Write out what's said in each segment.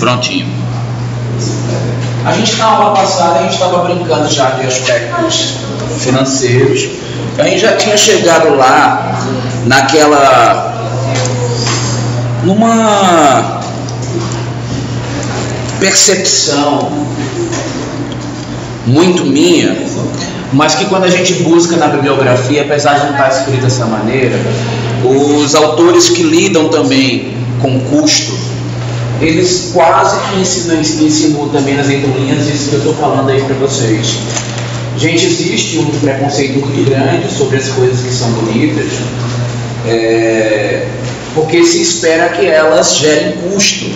Prontinho. A gente na aula passada, a gente estava brincando já de aspectos financeiros. A gente já tinha chegado lá numa percepção muito minha, mas que quando a gente busca na bibliografia, apesar de não estar escrito dessa maneira, os autores que lidam também com custo, eles quase que insinuam também nas entrelinhas isso que eu estou falando aí para vocês. Gente, existe um preconceito muito grande sobre as coisas que são bonitas, porque se espera que elas gerem custo.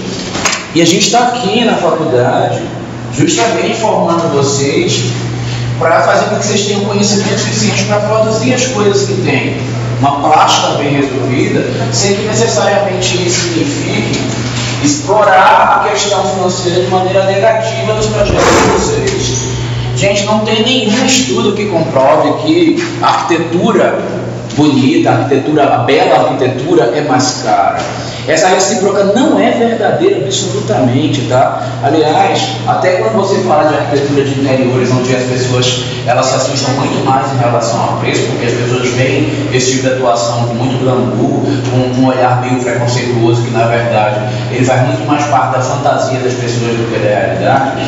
E a gente está aqui na faculdade justamente formando vocês para fazer com que vocês tenham conhecimento suficiente para produzir as coisas que têm uma plástica bem resolvida, sem que necessariamente isso signifique explorar a questão financeira de maneira negativa dos projetos de vocês. Gente, não tem nenhum estudo que comprove que a arquitetura bonita, a bela arquitetura é mais cara. Essa recíproca não é verdadeira absolutamente, tá? Aliás, até quando você fala de arquitetura de interiores, onde as pessoas elas se assustam muito mais em relação ao preço, porque as pessoas veem esse tipo de atuação com muito glamour, com um olhar meio preconceituoso, que na verdade ele faz muito mais parte da fantasia das pessoas do que da realidade.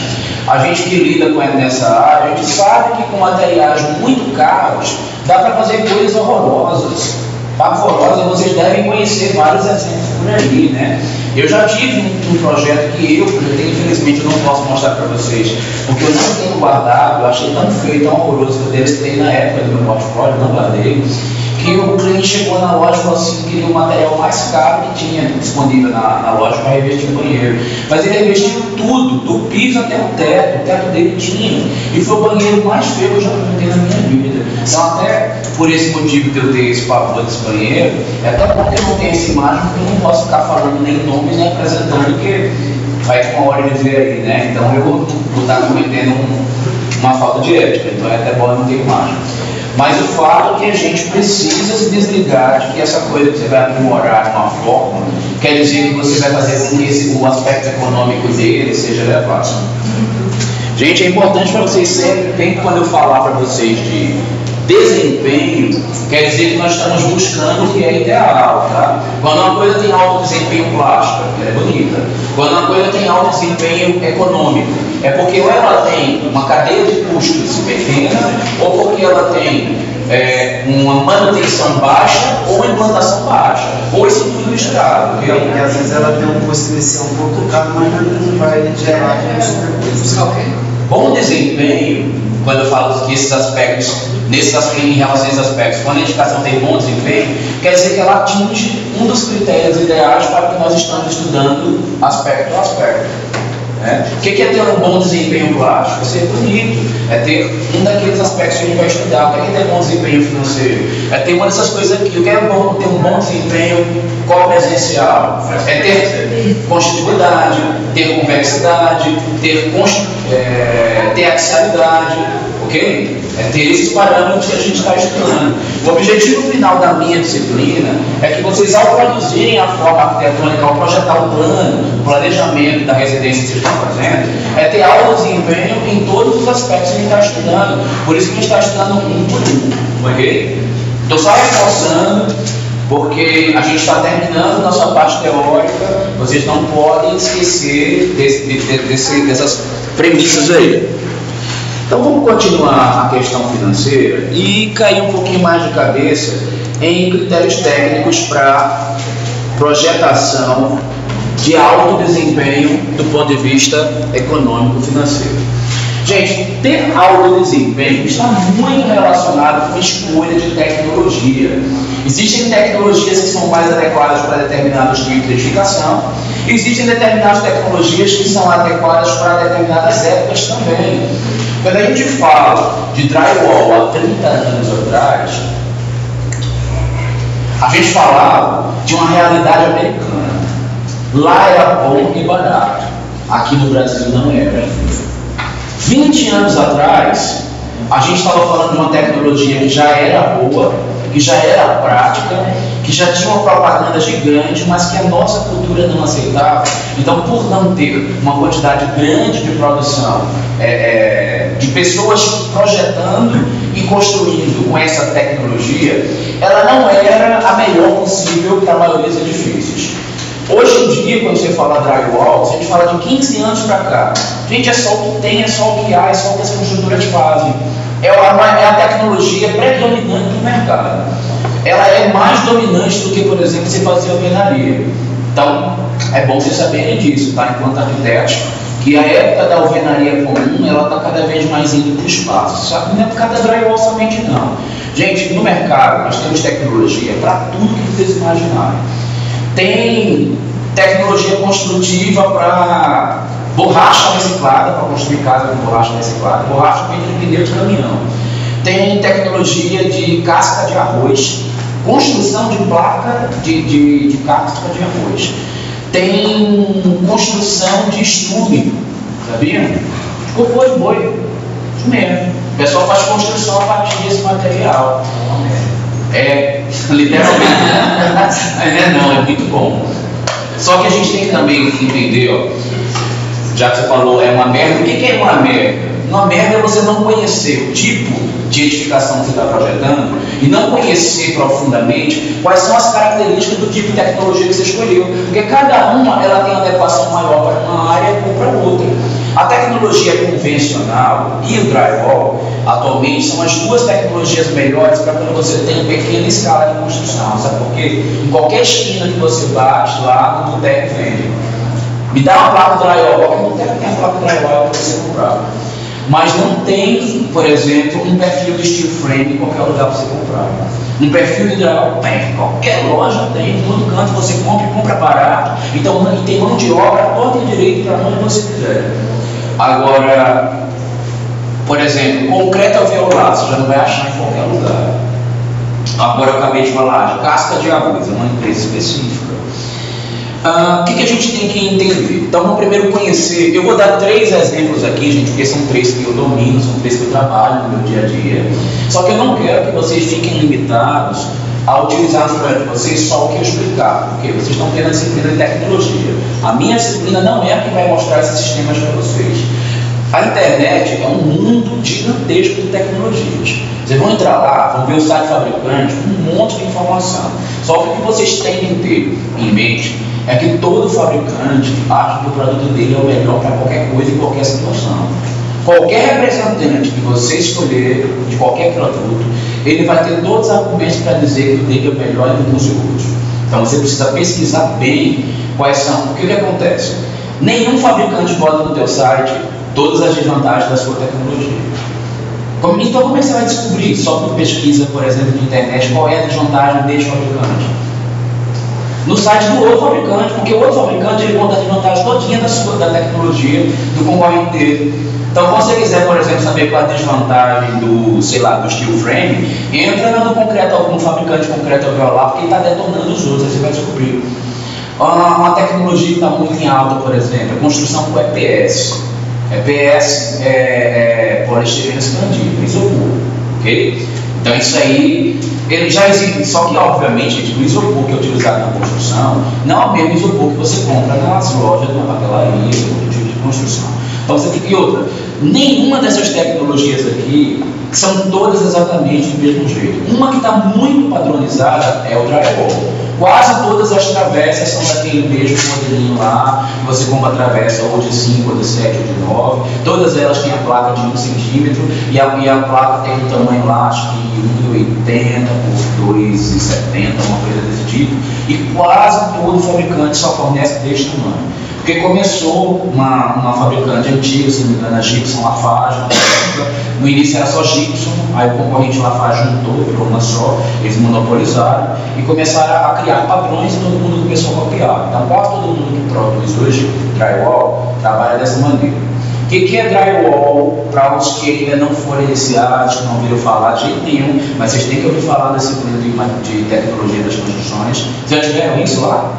A gente que lida nessa área, a gente sabe que com materiais muito caros dá para fazer coisas horrorosas. Pavorosas, vocês devem conhecer vários exemplos por aí, né? Eu já tive um projeto que eu infelizmente eu não posso mostrar para vocês, porque eu não tenho guardado, eu achei tão feio, tão horroroso que eu deletei na época do meu portfólio, não guardei, que o cliente chegou na loja e falou assim, que queria o material mais caro que tinha disponível na loja para revestir o banheiro. Mas ele revestiu tudo, do piso até o teto dele tinha. E foi o banheiro mais feio que eu já vi na minha vida. Então até por esse motivo que eu dei esse pavor desse banheiro, é até porque eu não tenho essa imagem, porque eu não posso ficar falando nem nome, nem apresentando, porque vai ter uma hora de ver aí, né? Então eu vou estar cometendo uma falta de ética, então é até bom não ter imagem. Mas o fato é que a gente precisa se desligar de que essa coisa que você vai aprimorar de uma forma, quer dizer que você vai fazer com que o aspecto econômico dele seja elevado. Gente, é importante para vocês sempre quando eu falar para vocês de desempenho, quer dizer que nós estamos buscando o que é ideal, tá? Quando uma coisa tem alto desempenho plástico, ela é bonita. Quando uma coisa tem alto desempenho econômico, é porque ou ela tem uma cadeia de custos pequena, ou porque ela tem uma manutenção baixa ou uma implantação baixa, ou isso tudo misturado. Porque às vezes ela tem um custo inicial um pouco caro, mas não vai gerar super. Bom desempenho, quando eu falo que esses aspectos, em relação a esses aspectos, quando a edificação tem bom desempenho, quer dizer que ela atinge um dos critérios ideais para que nós estamos estudando aspecto a aspecto. O que é ter um bom desempenho plástico? É ser bonito, é ter um daqueles aspectos que a gente vai estudar. O que é ter bom desempenho financeiro? É ter uma dessas coisas aqui. O que é ter um bom desempenho copresencial? É ter constitutividade, ter convexidade, ter axialidade, ok? É ter esses parâmetros que a gente está estudando. O objetivo final da minha disciplina é que vocês, ao produzirem a forma arquitetônica, ao projetar o plano, o planejamento da residência que vocês estão fazendo, é ter alto desempenho em todos os aspectos que a gente está estudando. Por isso que a gente está estudando um por um, ok? Estou só reforçando, porque a gente está terminando nossa parte teórica, vocês não podem esquecer dessas premissas aí. Então vamos continuar a questão financeira e cair um pouquinho mais de cabeça em critérios técnicos para projetação de alto desempenho do ponto de vista econômico-financeiro. Gente, ter alto desempenho está muito relacionado com a escolha de tecnologia. Existem tecnologias que são mais adequadas para determinados tipos de edificação. Existem determinadas tecnologias que são adequadas para determinadas épocas também. Quando a gente fala de drywall há 30 anos atrás, a gente falava de uma realidade americana. Lá era bom e barato. Aqui no Brasil não era. 20 anos atrás, a gente estava falando de uma tecnologia que já era boa, que já era prática, que já tinha uma propaganda gigante, mas que a nossa cultura não aceitava. Então, por não ter uma quantidade grande de produção, de pessoas projetando e construindo com essa tecnologia, ela não era a melhor possível para a maioria dos edifícios. Hoje em dia, quando você fala drywall, a gente fala de 15 anos para cá. Gente, é só o que tem, é só o que há, é só o que as construtoras fazem. É a tecnologia predominante do mercado. Ela é mais dominante do que, por exemplo, você fazer alvenaria. Então, é bom vocês saberem disso, tá? Enquanto arquitetos, que a época da alvenaria comum, ela está cada vez mais indo para o espaço. Só que não é por causa da drywall somente, não. Gente, no mercado, nós temos tecnologia para tudo que vocês imaginarem. Tem tecnologia construtiva para borracha reciclada, para construir casa com borracha reciclada, borracha feita de pneu de caminhão. Tem tecnologia de casca de arroz, construção de placa de casca de arroz. Tem construção de estrume, sabia? Cocô de boi, isso mesmo. O pessoal faz construção a partir desse material. Literalmente. Não, é muito bom. Só que a gente tem que também entender, ó, já que você falou, é uma merda. O que é uma merda? Uma merda é você não conhecer o tipo de edificação que você está projetando e não conhecer profundamente quais são as características do tipo de tecnologia que você escolheu. Porque cada uma ela tem uma adequação maior para uma área ou para outra. A tecnologia convencional e o drywall, atualmente, são as duas tecnologias melhores para quando você tem pequena escala de construção. Sabe por quê? Em qualquer esquina que você bate lá, no boteco vende. Me dá uma placa drywall. Qualquer boteco tem uma placa drywall para você comprar. Mas não tem, por exemplo, um perfil de steel frame em qualquer lugar para você comprar. Um perfil de drywall tem, qualquer loja tem, em todo canto você compra e compra barato. Então, tem mão de obra, torta e direito para onde você quiser. Agora, por exemplo, concreto alveolar, você já não vai achar em qualquer lugar. Agora eu acabei de falar de casca de arroz, é uma empresa específica. O que a gente tem que entender? Então, vamos primeiro conhecer. Eu vou dar 3 exemplos aqui, gente, porque são 3 que eu domino, são 3 que eu trabalho no meu dia a dia. Só que eu não quero que vocês fiquem limitados a utilizar no projeto de vocês só o que eu explicar, porque vocês estão tendo a disciplina de tecnologia. A minha disciplina não é a que vai mostrar esses sistemas para vocês. A internet é um mundo gigantesco de tecnologias. Vocês vão entrar lá, vão ver o site fabricante, um monte de informação. Só que o que vocês têm que ter em mente é que todo fabricante acha que o produto dele é o melhor para qualquer coisa e qualquer situação. Qualquer representante que você escolher de qualquer produto, ele vai ter todos os argumentos para dizer que o dele é o melhor e dos outros. Então você precisa pesquisar bem quais são. O que acontece? Nenhum fabricante bota no teu site todas as desvantagens da sua tecnologia. Então como é que você vai descobrir, só por pesquisa, por exemplo, na internet, qual é a desvantagem deste fabricante? No site do outro fabricante, porque o outro fabricante ele conta a desvantagem todinha da tecnologia do concorrente dele. Então, quando você quiser, por exemplo, saber qual é a desvantagem do steel frame, entra no concreto, algum fabricante de concreto alveolar, porque ele está detonando os outros, aí você vai descobrir. Uma tecnologia que está muito em alta, por exemplo, a construção com EPS. EPS é poliestireno expandível, isopor, ok? Então, isso aí, ele já existe, só que, obviamente, gente, o isopor que é utilizado na construção não é o mesmo isopor que você compra nas lojas, na papelaria, outro tipo de construção. Então, você tem que outra. Nenhuma dessas tecnologias aqui são todas exatamente do mesmo jeito. Uma que está muito padronizada é o drywall. Quase todas as travessas são daquele mesmo modelinho lá, que você compra a travessa ou de 5, ou de 7, ou de 9. Todas elas têm a placa de 1 centímetro e a placa tem um tamanho lá, acho que 1,80 por 2,70, uma coisa desse tipo. E quase todo fabricante só fornece deste tamanho. Porque começou uma fabricante antiga, se não me engano, a Gibson Lafarge. No início era só Gibson, aí o concorrente Lafarge juntou, virou uma só, eles monopolizaram e começaram a criar padrões e todo mundo começou a copiar. Então quase todo mundo que produz hoje drywall trabalha dessa maneira. O que é drywall para os que ainda não foram iniciados, que não ouviram falar de jeito nenhum, mas vocês têm que ouvir falar da disciplina de tecnologia das construções. Já tiveram isso lá?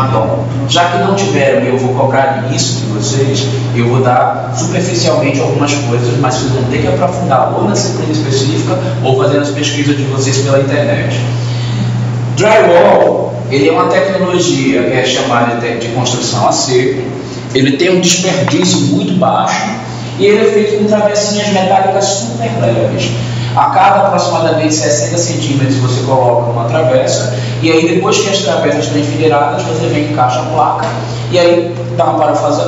Bom, já que não tiveram e eu vou cobrar isso de vocês, eu vou dar superficialmente algumas coisas, mas vocês vão ter que aprofundar ou na disciplina específica ou fazendo as pesquisas de vocês pela internet. Drywall, ele é uma tecnologia que é chamada de construção a seco. Ele tem um desperdício muito baixo e ele é feito com travessinhas metálicas super leves. A cada aproximadamente 60 centímetros você coloca uma travessa e aí depois que as travessas estão enfileiradas, você vem e encaixa a placa e aí dá uma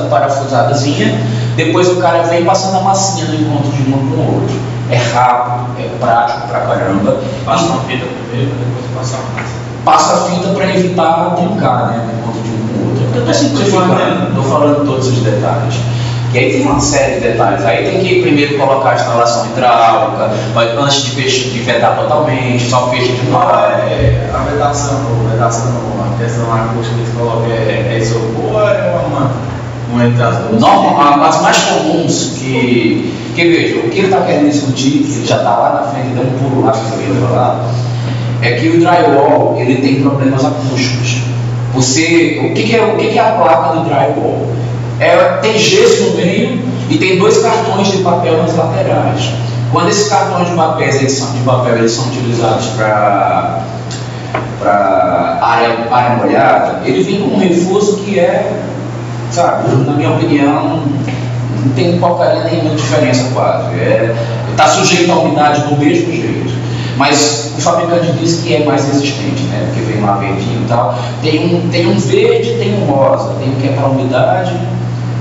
parafusadazinha. Depois o cara vem passando a massinha no encontro de um com o outro. É rápido, é prático pra caramba. Passa uma fita primeiro, depois passa a massa. Passa a fita para evitar trincar, né, no encontro de um com o outro. Eu estou simplificando, estou falando todos os detalhes. E aí tem uma série de detalhes. Aí tem que primeiro colocar a instalação hidráulica, antes de vedar totalmente, só fecha de novo. A vedação, a questão acústica que você coloca é isopor ou é uma manta? Uma entre as duas? Não, as mais comuns que veja, o que ele está querendo discutir, que ele já está lá na frente, deu um pulo lá, que eu ia falar, é que o drywall ele tem problemas acústicos. O que é a placa do drywall? Tem gesso no meio e tem 2 cartões de papel nas laterais. Quando esses cartões de papel eles são utilizados para área molhada, ele vem com um reforço que é, sabe, na minha opinião, não tem porcaria nenhuma diferença quase. Está sujeito à umidade do mesmo jeito. Mas o fabricante diz que é mais resistente, né? Porque vem lá verdinho e tal. Tem um verde, tem um rosa. Tem um que é para umidade,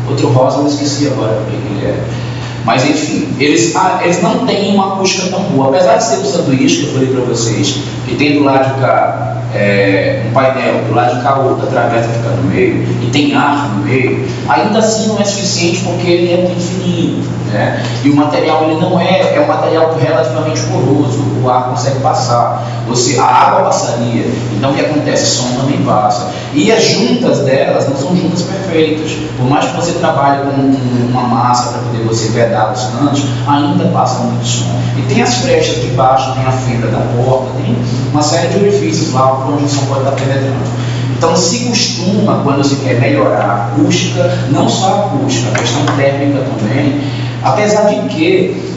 outro rosa, eu esqueci agora o que ele é. Mas enfim, eles não têm uma acústica tão boa. Apesar de ser o sanduíche que eu falei para vocês, que tem do lado de cá um painel, do lado de cá outra travessa fica no meio, e tem ar no meio, ainda assim não é suficiente porque ele é muito fininho, né? E o material ele não é um material relativamente poroso, o ar consegue passar, a água passaria, então o que acontece? O som também passa. E as juntas delas não são juntas perfeitas, por mais que você trabalhe com uma massa para poder você vedar os cantos, ainda passa muito som. E tem as frechas de baixo, tem a fenda da porta, tem uma série de orifícios lá onde o som pode estar penetrando. Então se costuma, quando se quer melhorar a acústica, não só a acústica, a questão térmica também, apesar de que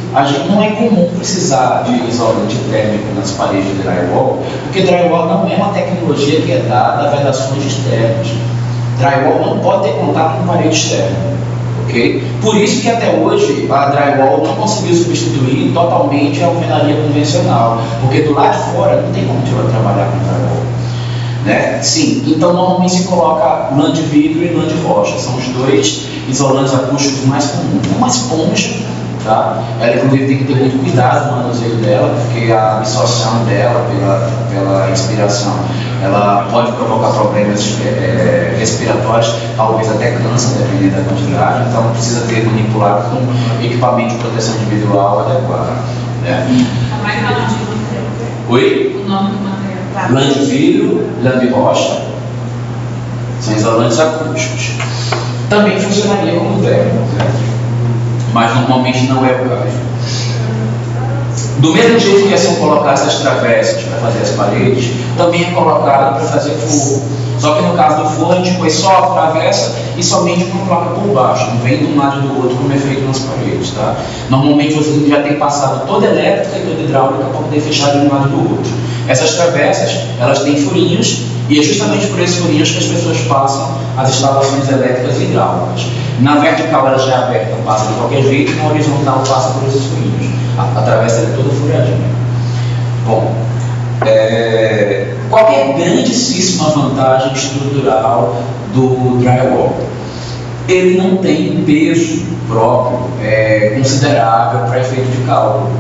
não é comum precisar de isolante térmico nas paredes de drywall, porque drywall não é uma tecnologia que é dada a vedações externas. Drywall não pode ter contato com parede externa. Okay? Por isso que até hoje a drywall não conseguiu substituir totalmente a alvenaria convencional, porque do lado de fora não tem como trabalhar com drywall, né? Sim, então normalmente se coloca lã de vidro e lã de rocha, são os 2 isolantes acústicos mais comuns. Uma esponja, tá? Ela inclusive tem que ter muito cuidado no manuseio dela, porque a absorção dela pela respiração, ela pode provocar problemas respiratórios, talvez até câncer, dependendo da quantidade, então precisa ter manipulado com equipamento de proteção individual adequado, né? Oi? O nome do material? Lã de vidro, lã de rocha, são isolantes acústicos. Também funcionaria como térmico, certo? Mas normalmente não é o caso. Do mesmo jeito que são colocadas essas travessas para fazer as paredes, também é colocado para fazer forro. Só que no caso do forro a gente põe só a travessa e somente uma placa por baixo, não vem de um lado e do outro como é feito nas paredes, tá? Normalmente você já tem passado toda elétrica e toda hidráulica para poder fechar de um lado e do outro. Essas travessas, elas têm furinhos e é justamente por esses furinhos que as pessoas passam as instalações elétricas e hidráulicas. Na vertical ela já é aberta, passa de qualquer jeito, e na horizontal passa por esses furinhos. A travessa é toda furadinha. Bom, qual é a grandíssima vantagem estrutural do drywall? Ele não tem peso próprio considerável para efeito de cálculo.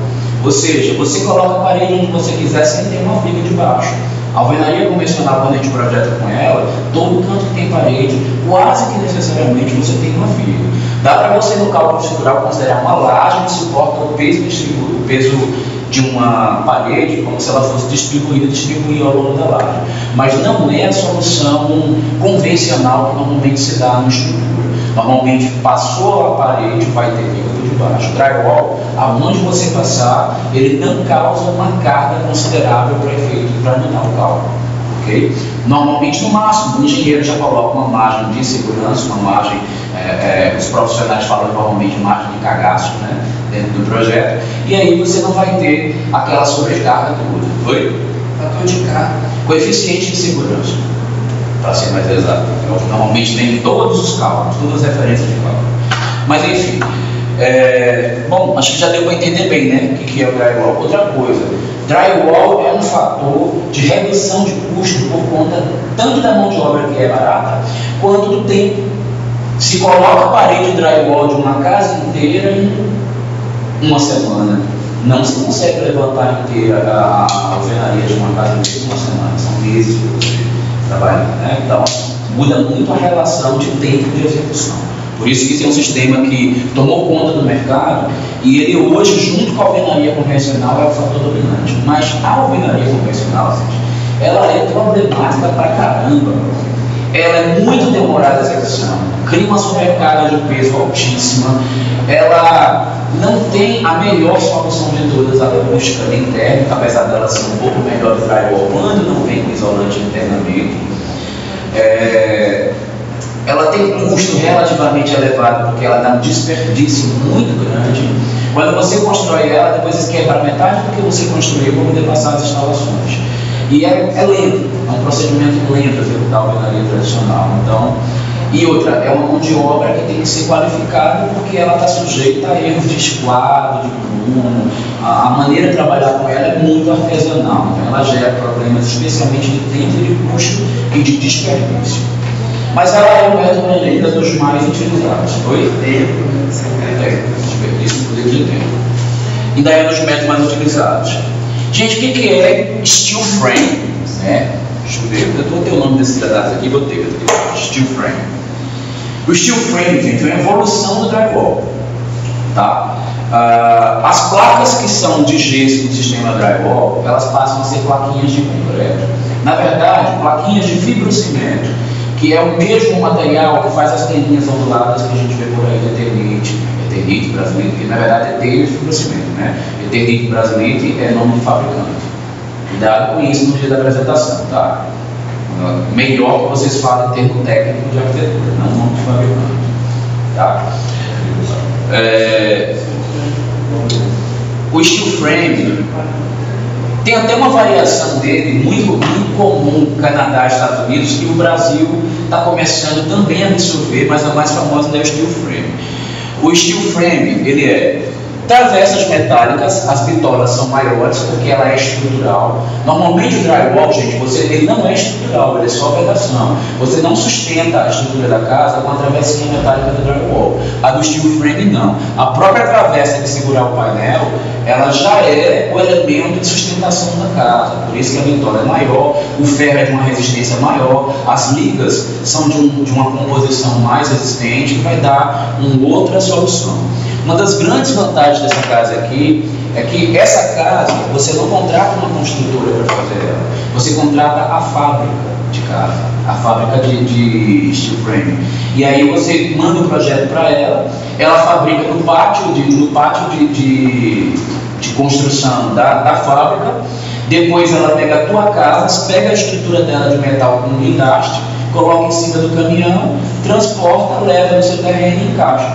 Ou seja, você coloca a parede onde você quiser sem ter uma viga de baixo. A alvenaria convencional, quando a gente projeta com ela, todo canto que tem parede, quase que necessariamente você tem uma viga. Dá para você no cálculo estrutural considerar uma laje que suporta o peso de uma parede como se ela fosse distribuir ao longo da laje. Mas não é a solução convencional que normalmente se dá na estrutura. Normalmente passou a parede, vai ter viga de baixo. O drywall, aonde você passar, ele não causa uma carga considerável para efeito para anular o cálculo. Okay? Normalmente, no máximo, o engenheiro já coloca uma margem de segurança, uma margem, os profissionais falam normalmente margem de cagaço, né, dentro do projeto, e aí você não vai ter aquela sobrecarga toda. Oi? Fator de carga. Coeficiente de segurança, para ser mais exato. Normalmente tem todos os cálculos, todas as referências de cálculo. Mas enfim, bom, acho que já deu para entender bem, né, o que é o drywall. Outra coisa, drywall é um fator de redução de custo por conta tanto da mão de obra que é barata, quanto do tempo. Se coloca a parede de drywall de uma casa inteira em uma semana, não se consegue levantar inteira a alvenaria de uma casa inteira em uma semana, são meses que você trabalha, né? Então, muda muito a relação de tempo de execução. Por isso que tem um sistema que tomou conta do mercado e ele hoje, junto com a alvenaria convencional, é o fator dominante. Mas a alvenaria convencional, gente, ela é problemática pra caramba. Ela é muito demorada a execução, cria uma sobrecarga de peso altíssima, ela não tem a melhor solução de todas, a acústica interna, apesar dela ser um pouco melhor do drywall quando não vem com isolante internamente. Ela tem um custo relativamente elevado porque ela dá um desperdício muito grande. Quando você constrói ela, depois você quebra metade do que você construiu para poder passar as instalações. E é lento, é um procedimento lento executar a alvenaria tradicional. Então, e outra, é uma mão de obra que tem que ser qualificada porque ela está sujeita a erros de esquadro, de prumo. A maneira de trabalhar com ela é muito artesanal, então ela gera problemas especialmente de tempo, de custo e de desperdício. Mas ela é um método ainda dos mais utilizados. Foi? Desperdício, inclusive de tempo. Ainda é um dos métodos mais utilizados. Gente, o que é steel frame? Deixa eu ver, eu botei o nome desse pedaço aqui, botei steel frame. O steel frame, gente, é uma evolução do drywall. Tá? As placas que são de gesso no sistema drywall, elas passam a ser plaquinhas de concreto. Na verdade, plaquinhas de fibrocimento, que é o mesmo material que faz as telinhas onduladas que a gente vê por aí de Eternite, Brasilite, que na verdade é telha de fibrocimento, né? Eternite, Brasilite é nome de fabricante. Cuidado com isso no dia da apresentação, tá? Melhor que vocês falem termo técnico de arquitetura, não nome de fabricante, tá? O steel frame tem até uma variação dele muito comum no Canadá e Estados Unidos, que o Brasil está começando também a absorver, mas a mais famosa é o steel frame. O steel frame, ele é travessas metálicas, as bitolas são maiores porque ela é estrutural. Normalmente o drywall, gente, ele não é estrutural, ele é só vedação. Você não sustenta a estrutura da casa com a travessinha metálica do drywall. A do steel frame não. A própria travessa que segurar o painel, ela já é o elemento de sustentação da casa. Por isso que a bitola é maior, o ferro é de uma resistência maior, as ligas são de uma composição mais resistente, que vai dar uma outra solução. Uma das grandes vantagens dessa casa aqui é que essa casa, você não contrata uma construtora para fazer ela, você contrata a fábrica de casa, a fábrica de steel frame. E aí você manda o projeto para ela fabrica no pátio de construção da fábrica, depois ela pega a tua casa, pega a estrutura dela de metal com guindaste, coloca em cima do caminhão, transporta, leva no seu terreno e encaixa.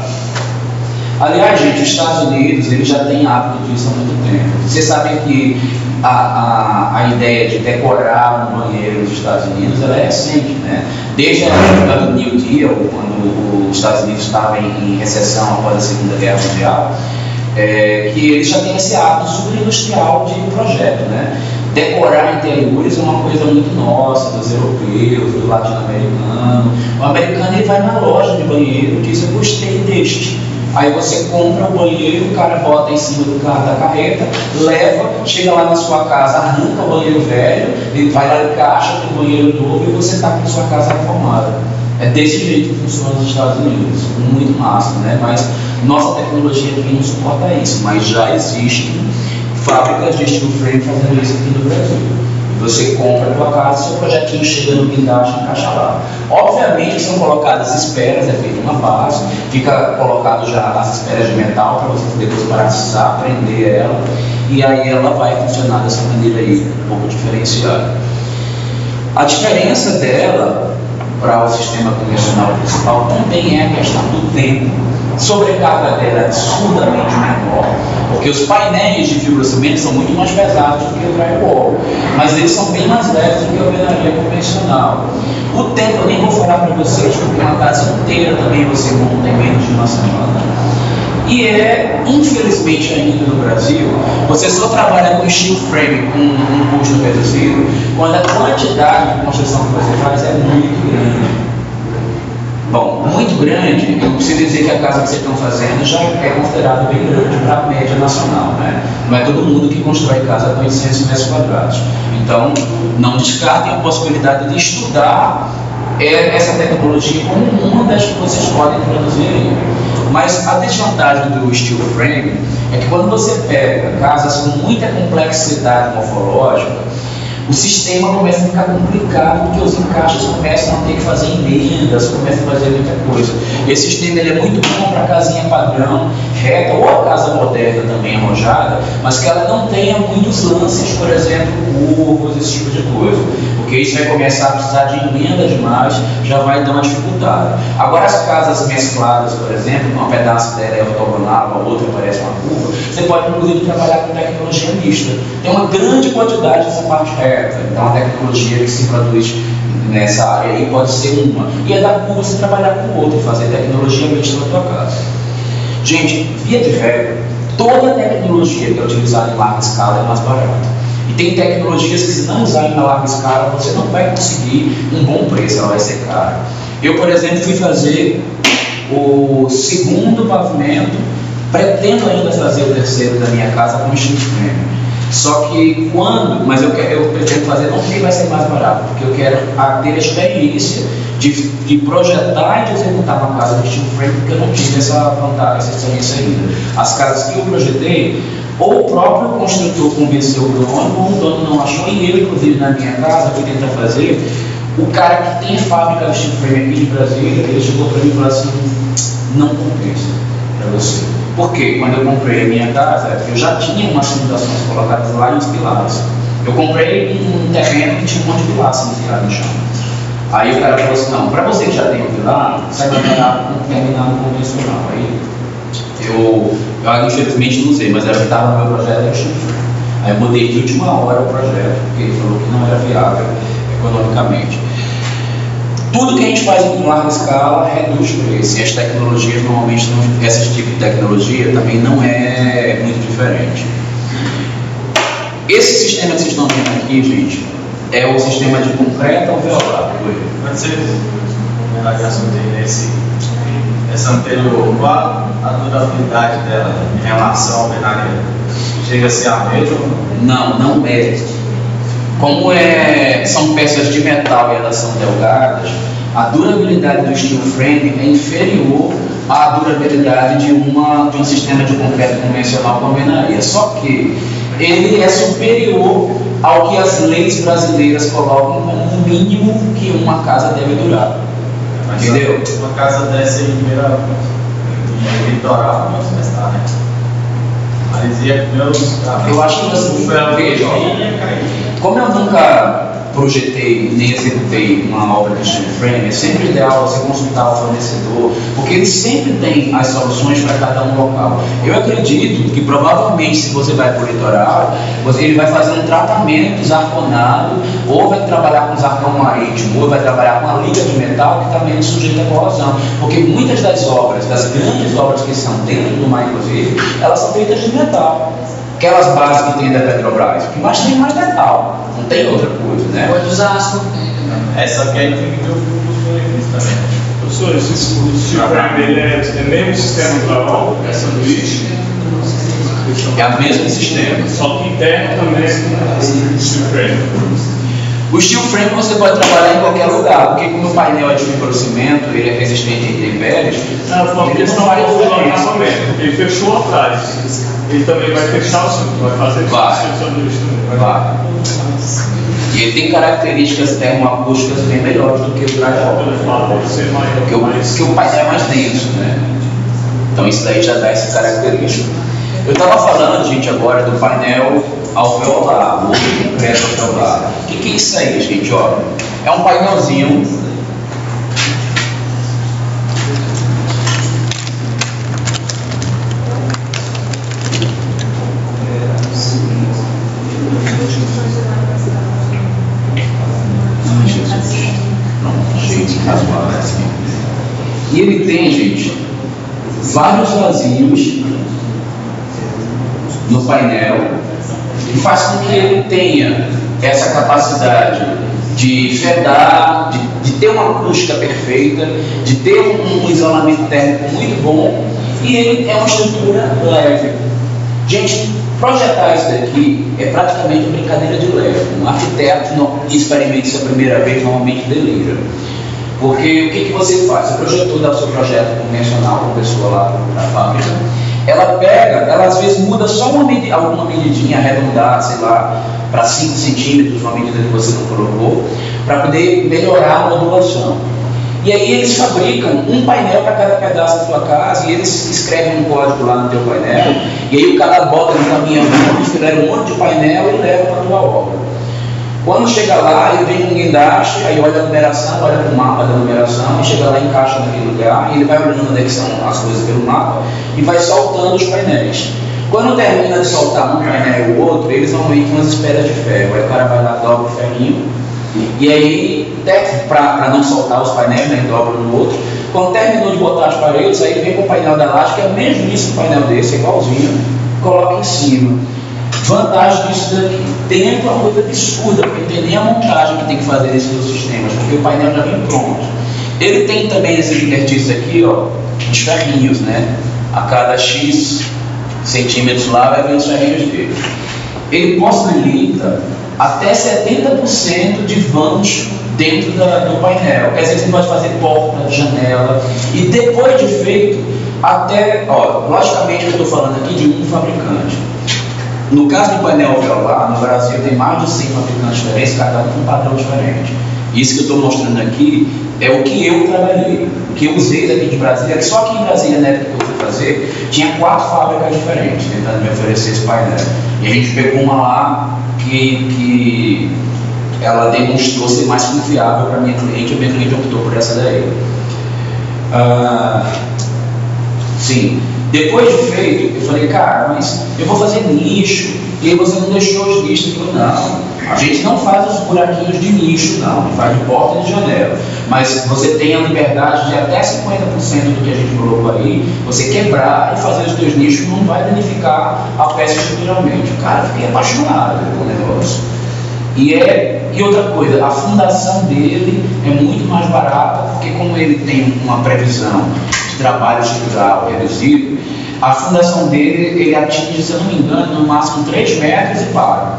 Aliás, gente, os Estados Unidos, eles já têm hábito disso há muito tempo. Vocês sabem que a ideia de decorar um banheiro nos Estados Unidos, ela é recente, né? Desde a época do New Deal, quando os Estados Unidos estavam em recessão após a Segunda Guerra Mundial, que eles já têm esse hábito superindustrial de projeto, né? Decorar interiores é uma coisa muito nossa, dos europeus, do latino-americano. O americano, ele vai na loja de banheiro e diz: eu gostei deste. Aí você compra o banheiro, o cara bota em cima da carreta, leva, chega lá na sua casa, arranca o banheiro velho, ele vai lá, encaixa com o banheiro novo e você está com a sua casa reformada. É desse jeito que funciona nos Estados Unidos. Muito massa, né? Mas nossa tecnologia aqui não suporta isso, mas já existem fábricas de steel frame fazendo isso aqui no Brasil. Você compra a tua casa, seu projetinho chega no guindaste e encaixa lá. Obviamente são colocadas esferas, é feita uma base, fica colocado já as esferas de metal para você depois parafusar, prender ela, e aí ela vai funcionar dessa maneira aí, um pouco diferenciada. A diferença dela para o sistema convencional principal também é a questão do tempo. A sobrecarga dela é absurdamente menor, porque os painéis de fibrocimento são muito mais pesados do que o drywall, mas eles são bem mais leves do que a alvenaria convencional. O tempo eu nem vou falar para vocês, porque uma casa inteira também você monta em menos de uma semana. E infelizmente ainda no Brasil, você só trabalha com steel frame com um custo reduzido quando a quantidade de construção que você faz é muito grande. Bom, muito grande, eu preciso dizer que a casa que vocês estão fazendo já é considerada bem grande para a média nacional, né? Não é todo mundo que constrói casa com 800 metros quadrados. Então, não descartem a possibilidade de estudar essa tecnologia como uma das que vocês podem produzir aí. Mas a desvantagem do steel frame é que quando você pega casas com muita complexidade morfológica, o sistema começa a ficar complicado porque os encaixes começam a ter que fazer emendas, começam a fazer muita coisa. Esse sistema ele é muito bom para casinha padrão, reta, ou a casa moderna também arrojada, mas que ela não tenha muitos lances, por exemplo, curvos, esse tipo de coisa. Porque isso vai começar a precisar de emenda demais, já vai dar uma dificuldade. Agora as casas mescladas, por exemplo, com um pedaço dela é ortogonal, a outra parece uma curva, você pode inclusive trabalhar com tecnologia mista. Tem uma grande quantidade dessa parte reta. Então a tecnologia que se produz nessa área aí pode ser uma. E é da curva você trabalhar com outra, fazer tecnologia mista na tua casa. Gente, via de regra, toda tecnologia que é utilizada em larga escala é mais barata. E tem tecnologias que se não usarem na larga escala, você não vai conseguir um bom preço, ela vai ser cara. Eu, por exemplo, fui fazer o segundo pavimento, pretendo ainda fazer o terceiro da minha casa com steel frame. Só que mas eu pretendo fazer não porque vai ser mais barato, porque eu quero ter a experiência de projetar e de executar uma casa de steel frame, porque eu não tive essa experiência ainda. As casas que eu projetei, ou o próprio construtor convenceu o dono, ou o dono não achou, e eu, inclusive, na minha casa, fui tentar fazer. O cara que tem fábrica de steel frame aqui de Brasília, ele chegou para mim e falou assim: não compensa para você. Por quê? Quando eu comprei a minha casa, eu já tinha umas fundações colocadas lá e uns pilares. Eu comprei um terreno que tinha um monte de pilar enfiado no chão. Aí o cara falou assim: não, para você que já tem um pilar, você vai trabalhar com um terminado convencional. Aí eu infelizmente não usei, mas era o que estava no meu projeto, era o steel frame. Aí eu mudei de última hora o projeto, porque ele falou que não era viável economicamente. Tudo que a gente faz em larga escala reduz o preço, e as tecnologias normalmente, esse tipo de tecnologia também não é muito diferente. Esse sistema que vocês estão vendo aqui, gente, é o sistema de concreto alveolar. Pode ser essa anterior, qual a durabilidade dela em relação à alvenaria? Chega a ser a mesma? Não é. Como são peças de metal e elas são delgadas, a durabilidade do steel frame é inferior à durabilidade de um sistema de concreto convencional com alvenaria. Só que ele é superior ao que as leis brasileiras colocam como o mínimo que uma casa deve durar. Mas entendeu? Uma casa dessa em litoral, não vai estar, né? Eu acho que veja, como eu nunca projetei nem executei uma obra de steel frame, é sempre ideal você consultar o fornecedor, porque ele sempre tem as soluções para cada um local. Eu acredito que provavelmente, se você vai para o litoral, ele vai fazer um tratamento desarconado, ou vai trabalhar com desarcão marítimo, ou vai trabalhar com a liga de metal que está menos sujeita à corrosão, porque muitas das obras, das grandes obras que são dentro do mar, inclusive, elas são feitas de metal. Aquelas bases que tem da Petrobras, o que mais tem mais metal, não tem outra coisa, né? Pode usar aço também. Essa aqui é que eu também. Professor, esse steel frame é mesmo sistema global, é sanduíche? É o mesmo sistema. Só que interno também é steel frame. O steel frame você pode trabalhar em qualquer lugar, porque como o painel é de fibrocimento, ele é resistente a intempéries. Não, ele não vai isolamento, ele fechou atrás. Ele também vai fechar o sanduíche, vai fazer o sanduíche também. Vai. E ele tem características termoacústicas bem melhores do que o drywall. Porque o painel é mais denso, né? Então isso daí já dá essa característica. Eu estava falando, gente, agora do painel alveolar, o concreto alveolar. O que é isso aí, gente? Ó, é um painelzinho. E ele tem, gente, vários vazios no painel que faz com que ele tenha essa capacidade de vedar, de ter uma acústica perfeita, de ter um isolamento térmico muito bom, e ele é uma estrutura leve. Gente, projetar isso daqui é praticamente brincadeira de leve. Um arquiteto que experimenta isso a primeira vez normalmente delira. Porque o que você faz? Você projetou o seu projeto convencional com a pessoa lá na fábrica, ela pega, ela às vezes muda só alguma medidinha, arredondar, sei lá, para 5 centímetros, uma medida que você não colocou, para poder melhorar a modulação. E aí eles fabricam um painel para cada pedaço da sua casa, e eles escrevem um código lá no teu painel, e aí o cara bota no caminhão, configura um monte de painel e leva para a tua obra. Quando chega lá, ele vem com um guindaste, aí olha a numeração, olha para o mapa da numeração, e chega lá e encaixa naquele lugar, e ele vai olhando onde é que são as coisas pelo mapa, e vai soltando os painéis. Quando termina de soltar um painel e o outro, eles normalmente umas esperas de ferro. Aí o cara vai lá, dobra o ferrinho, e aí, para não soltar os painéis, né, dobra no outro. Quando terminou de botar as paredes, aí ele vem com o painel da laje, que é o mesmo isso, um painel desse, igualzinho, coloca em cima. Vantagem disso daqui, tem uma coisa absurda, porque não tem nem a montagem que tem que fazer nesses dois sistemas, porque o painel já vem pronto. Ele tem também esses intertícios aqui, ó, os ferrinhos, né? A cada X centímetros lá vai ver os ferrinhos dele. Ele possibilita até 70% de vãos dentro do painel. Quer dizer, você pode fazer porta, janela, e depois de feito, até, ó, logicamente eu estou falando aqui de um fabricante. No caso do painel alveolar, no Brasil tem mais de 100 fabricantes diferentes, cada um com um padrão diferente. Isso que eu estou mostrando aqui é o que eu trabalhei, o que eu usei daqui de Brasília, que só aqui em Brasília, na época que eu fui fazer, tinha 4 fábricas diferentes tentando me oferecer esse painel. E a gente pegou uma lá que ela demonstrou ser mais confiável para a minha cliente optou por essa daí. Sim. Depois de feito, eu falei, cara, mas eu vou fazer nicho. E aí você não deixou os nichos. Eu falei, não, a gente não faz os buraquinhos de nicho, não. A gente faz de porta e de janela. Mas você tem a liberdade de até 50% do que a gente colocou aí, você quebrar e fazer os teus nichos, não vai danificar a peça estruturalmente. Cara, eu fiquei apaixonado com o negócio. E outra coisa, a fundação dele é muito mais barata, porque como ele tem uma previsão de trabalho estrutural reduzido, a fundação dele, ele atinge, se eu não me engano, no máximo 3 metros e para.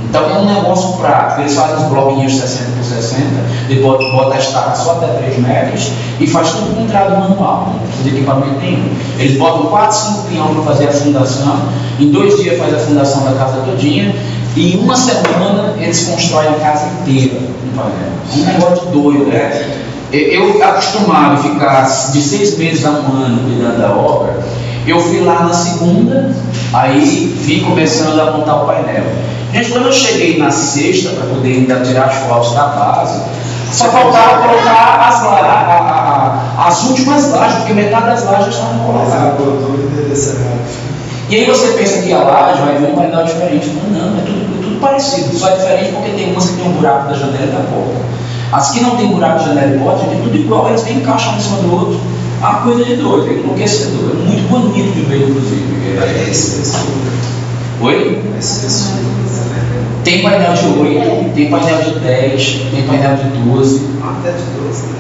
Então é um negócio prático. Eles fazem os bloquinhos 60 por 60, depois bota a estaca só até 3 metros e faz tudo com entrada manual, não precisa de equipamento nenhum. Eles botam 4, 5 peões para fazer a fundação, em 2 dias faz a fundação da casa todinha, e em 1 semana eles constroem a casa inteira. Um negócio doido, né? Eu acostumado a ficar de 6 meses a 1 ano cuidando da obra. Eu fui lá na segunda, aí vim começando a montar o painel. Gente, quando eu cheguei na sexta para poder ainda tirar as fotos da base, só faltava colocar as últimas lajes, porque metade das lajes estavam colocadas. E aí você pensa que a laje vai vir um painel diferente. Não, é tudo parecido, só é diferente porque tem umas que tem um buraco da janela e da porta. As que não tem buraco de janela e porta, é tudo igual, eles têm encaixam um em cima do outro. É uma coisa de doido, é enlouquecedor, é muito bonito de ver, inclusive. Oi? Tem painel de 8, tem painel de 10, tem painel de 12. Até de 12, né?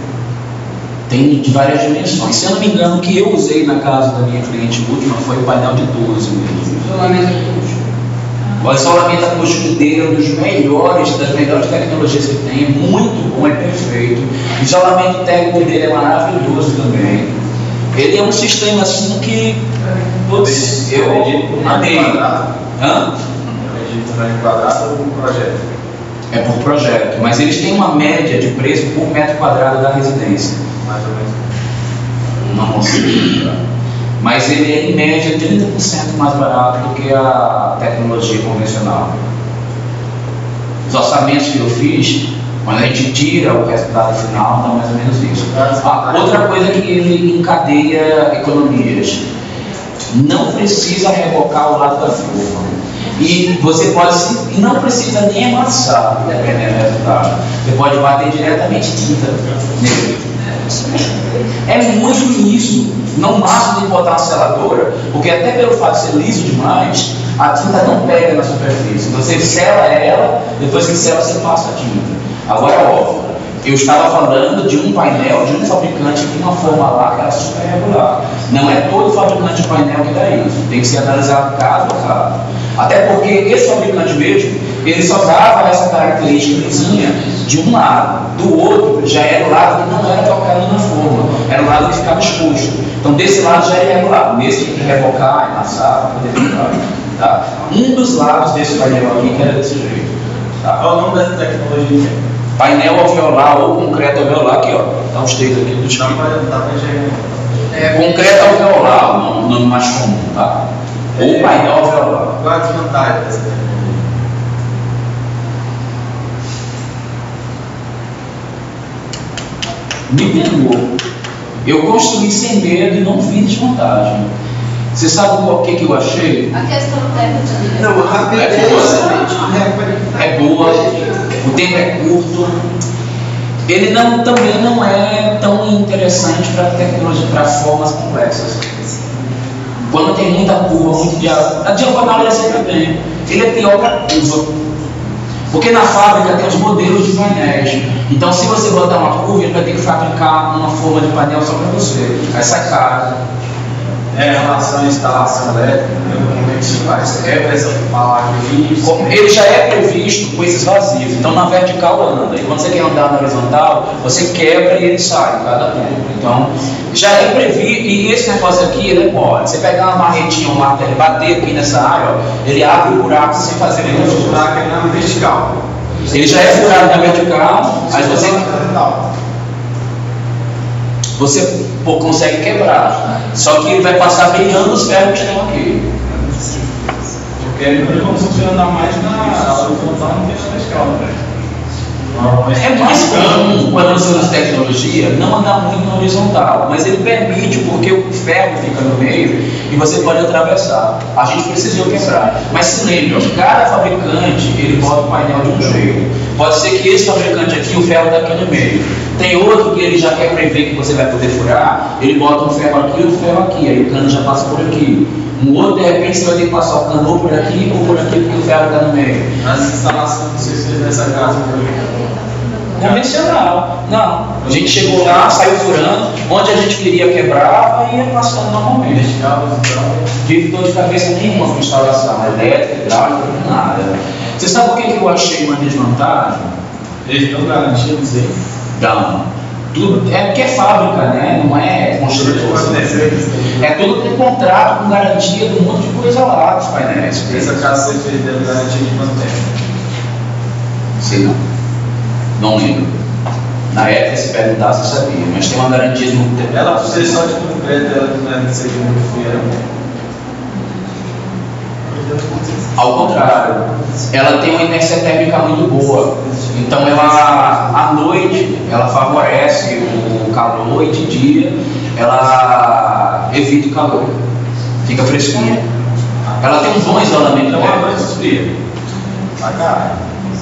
Tem de várias dimensões. Se eu não me engano, o que eu usei na casa da minha cliente última foi o painel de 12 mesmo. Isolamento acústico. O isolamento acústico dele é um dos melhores, das melhores tecnologias que tem, é muito bom, é perfeito. O isolamento técnico dele é maravilhoso também. Ele é um sistema assim que, putz, eu amei. Hã? Tamanho quadrado ou por projeto? É por projeto, mas eles têm uma média de preço por metro quadrado da residência. Mais ou menos. Não consigo. mas ele é em média 30% mais barato do que a tecnologia convencional. Os orçamentos que eu fiz, quando a gente tira o resultado final, dá mais ou menos isso. Outra coisa é que ele encadeia economias. Não precisa rebocar o lado da forma. E você pode, não precisa nem amassar, dependendo do resultado. Você pode bater diretamente tinta nele. É muito liso. Não basta de botar uma seladora, porque até pelo fato de ser liso demais, a tinta não pega na superfície. Você sela ela, depois que sela você passa a tinta. Agora, óbvio, eu estava falando de um painel, de um fabricante que tem uma forma lá que era super regular. Não é todo fabricante de painel que dá isso. Tem que ser analisado caso a caso. Até porque esse fabricante mesmo, ele só dava essa característica de um lado. Do outro, já era o lado que não era tocado na forma. Era o lado que ficava exposto. Então, desse lado já era irregular. Nesse tinha que rebocar, amassar, para poder ficar. Tá? Um dos lados desse painel aqui que era desse jeito. Tá? Qual o nome dessa tecnologia? Painel alveolar ou concreto alveolar, aqui ó, dá uns textos aqui do tipo. Concreto alveolar, o nome mais comum, tá? Ou painel alveolar. Qual a desvantagem dessa tecnologia? Me pegou. Eu construí sem medo e não vi desvantagem. Você sabe qual que eu achei? A questão técnica. Não, a rapidez é boa, o tempo é curto. Ele também não é tão interessante para tecnologia, para formas complexas. Quando tem muita curva, muito diálogo, a diagonal ele é sempre bem. Ele é pior para curva. Porque na fábrica tem os modelos de painéis. Então, se você botar uma curva, ele vai ter que fabricar uma forma de painel só para você. Aí sai caro. Em relação à instalação elétrica, como é que se faz? Quebra essa palavra aí? Ele já é previsto com esses vazios. Então, na vertical anda. E quando você quer andar na horizontal, você quebra e ele sai cada ponto. Então, já é previsto. E esse negócio aqui, ele é mole. Você pegar uma marretinha, um martelo e bater aqui nessa área, ó, ele abre o buraco sem fazer nenhum esforço. O buraco é na vertical. Ele já é furado na vertical, aí você consegue quebrar. Só que ele vai passar brilhando os ferros que estão aqui. Porque ele não funciona andar mais na horizontal, não deixa na escala, É mais comum, quando você usa tecnologia, não andar muito na horizontal, mas ele permite, porque o ferro fica no meio e você pode atravessar. A gente precisou quebrar. Mas se lembre, cada fabricante ele bota o painel de um jeito. Pode ser que esse fabricante aqui, o ferro está aqui no meio. Tem outro que ele já quer prever que você vai poder furar, ele bota um ferro aqui e outro ferro aqui, aí o cano já passa por aqui. Um outro, de repente, você vai ter que passar o cano ou por aqui ou por aqui, porque o ferro está no meio. As instalações que vocês fez nessa casa, convencional. Não. A gente chegou lá, saiu furando, onde a gente queria quebrava e ia passando normalmente. Tive dor de cabeça nenhuma com instalação elétrica, hidráulica, nada. Você sabe por que eu achei uma desvantagem? Eles dão garantia disso aí? Dão. Tudo, é porque é fábrica, né? Não é construtor. É tudo com contrato, com garantia de um monte de coisa lá dos painéis. Essa casa você fez dando garantia de quanto tempo? Sei não. Não lembro. Na época, se perguntar, você sabia. Mas tem uma garantia de muito tempo. Ela precisa só de concreto, ela não é que seja muito fria. Ao contrário, ela tem uma inércia térmica muito boa. Então, ela, à noite, ela favorece o calor e de dia, ela evita o calor. Fica fresquinha. Ela tem um bom isolamento. Então, à noite esfria.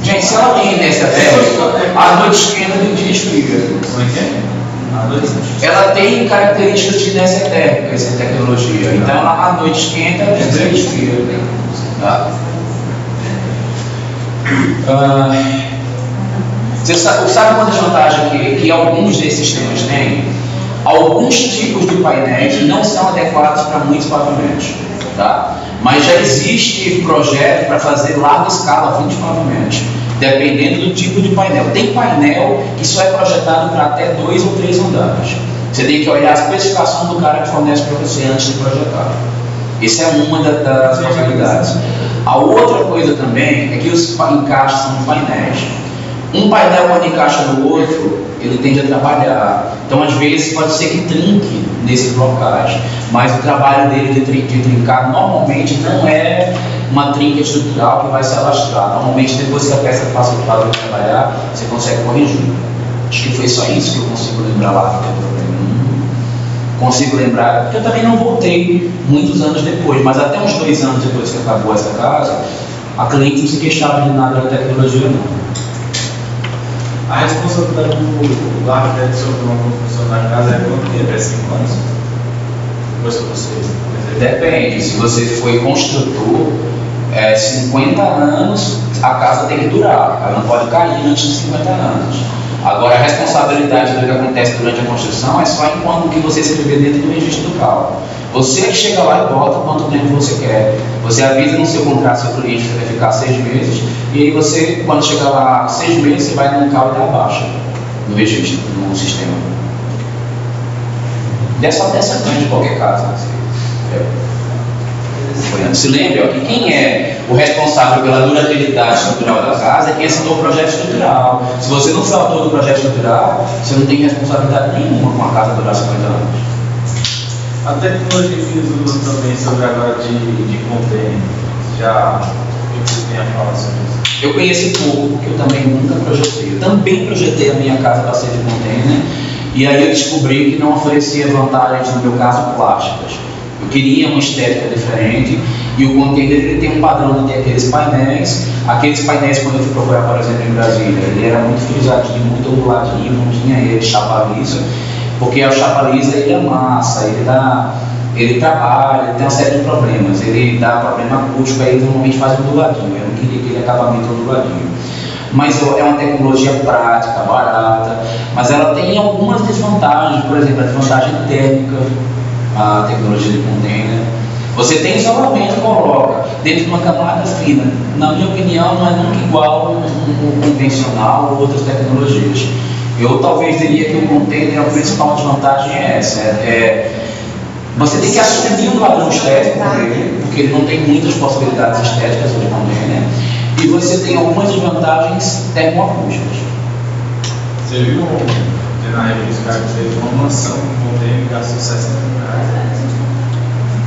Gente, se ela tem inércia térmica, à noite esquenta e de dia esfria. Como é que é? Ela tem características de inércia térmica, essa tecnologia. Então, ela, à noite esquenta e de dia esfria. Tá? Você sabe uma desvantagem que alguns desses sistemas têm? Alguns tipos de painéis não são adequados para muitos pavimentos. Tá? Mas já existe projeto para fazer larga escala 20 pavimentos, dependendo do tipo de painel. Tem painel que só é projetado para até 2 ou 3 andares. Você tem que olhar a especificação do cara que fornece para você antes de projetar. Essa é uma das possibilidades. A outra coisa também é que os encaixes são de painéis. Um painel quando encaixa no outro, ele tende a trabalhar. Então, às vezes, pode ser que trinque nesses locais, mas o trabalho dele de trincar normalmente não é uma trinca estrutural que vai se alastrar. Normalmente, depois que a peça passa do lado de trabalhar, você consegue corrigir. Acho que foi só isso que eu consigo lembrar lá que tem problema. Consigo lembrar, porque eu também não voltei muitos anos depois, mas até uns 2 anos depois que acabou essa casa, a cliente não se queixava de nada da tecnologia, não. A responsabilidade do arquiteto sobre uma construção da casa é quanto tempo? É 5 anos? Depois que você... Depende, se você foi construtor, 50 anos a casa tem que durar, ela não pode cair antes de 50 anos. Agora, a responsabilidade do que acontece durante a construção é só enquanto que você se escrever dentro do registro do CAL. Você que chega lá e bota quanto tempo você quer. Você avisa no seu contrato seu cliente que vai ficar 6 meses, e aí você, quando chegar lá 6 meses, você vai no CAL e dá a baixa no registro, no sistema. Dessa de qualquer casa. Se lembre, ó, que quem é o responsável pela durabilidade estrutural da casa é quem assinou o projeto estrutural. Se você não foi autor do projeto estrutural, você não tem responsabilidade nenhuma com a casa durar 50 anos. A tecnologia que eles usam também sobre agora de container, já o que você tem a falar sobre isso? Eu conheci pouco, porque eu também nunca projetei. Eu também projetei a minha casa para ser de container, e aí eu descobri que não oferecia vantagens, no meu caso, plásticas. Eu queria uma estética diferente, e o container ele tem um padrão de ter aqueles painéis. Aqueles painéis, quando eu fui procurar, por exemplo, em Brasília, ele era muito frisadinho, muito onduladinho, não tinha ele chapa lisa, porque a chapa lisa ele amassa, ele trabalha, ele tem uma série de problemas, ele dá problema acústico, aí ele normalmente faz onduladinho. Eu não queria aquele acabamento onduladinho. Mas é uma tecnologia prática, barata, mas ela tem algumas desvantagens, por exemplo, a desvantagem térmica, a tecnologia de container. Você tem isolamento, coloca dentro de uma camada fina. Na minha opinião, não é nunca igual um convencional ou outras tecnologias. Eu talvez diria que o container, a principal desvantagem é essa. Você tem que assumir um padrão estético dele, porque ele não tem muitas possibilidades estéticas de container, e você tem algumas desvantagens termoacústicas. Você viu na revista que fez uma mansão com container e gastou 60 mil reais?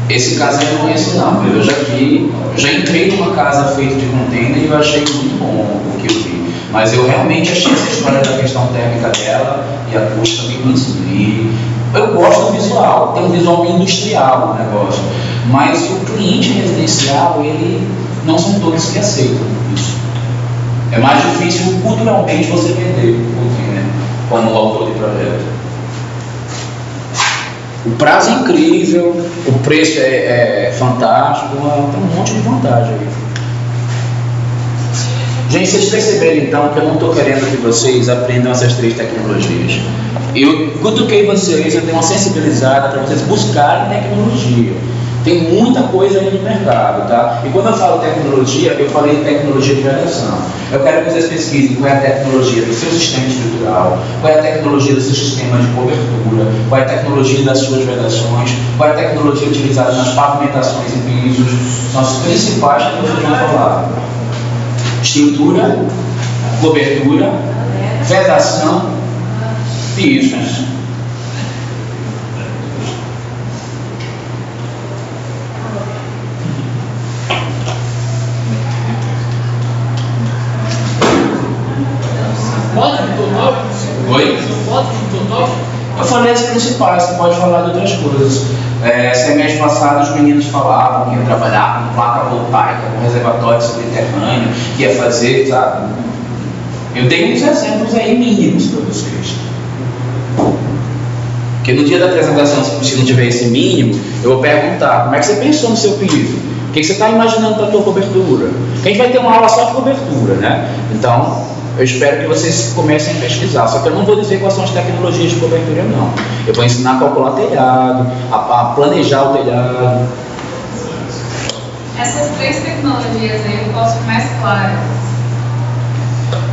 Esse caso eu não conheço não, eu já entrei numa casa feita de container e eu achei muito bom o que eu vi. Mas eu realmente achei essa história da questão térmica dela e acústica bem conhecida. Eu gosto do visual, tem um visual meio industrial no negócio, mas o cliente residencial, ele não são todos que aceitam isso. É mais difícil culturalmente você vender o container como autor de projeto. O prazo é incrível, o preço é fantástico, tem um monte de vantagem aí. Gente, vocês perceberam então que eu não estou querendo que vocês aprendam essas 3 tecnologias. Eu cutuquei vocês, eu dei uma sensibilizada para vocês buscarem tecnologia. Tem muita coisa aí no mercado, tá? E quando eu falo tecnologia, eu falei tecnologia de vedação. Eu quero que vocês pesquisem qual é a tecnologia do seu sistema estrutural, qual é a tecnologia do seu sistema de cobertura, qual é a tecnologia das suas vedações, qual é a tecnologia utilizada nas pavimentações e pisos. São as principais que vocês vão falar. Estrutura, cobertura, vedação, pisos. Oi? Eu falei as principais, você pode falar de outras coisas. Semestre passado os meninos falavam que ia trabalhar com placa voltaica, com reservatório subterrâneo, que ia fazer, sabe? Eu dei uns exemplos aí mínimos para vocês. Porque no dia da apresentação, se não tiver esse mínimo, eu vou perguntar, como é que você pensou no seu piso? O que você está imaginando para a tua cobertura? Porque a gente vai ter uma aula só de cobertura, né? Então, eu espero que vocês comecem a pesquisar. Só que eu não vou dizer quais são as tecnologias de cobertura, não. Eu vou ensinar a calcular telhado, a planejar o telhado. Essas 3 tecnologias aí eu posso mais claras.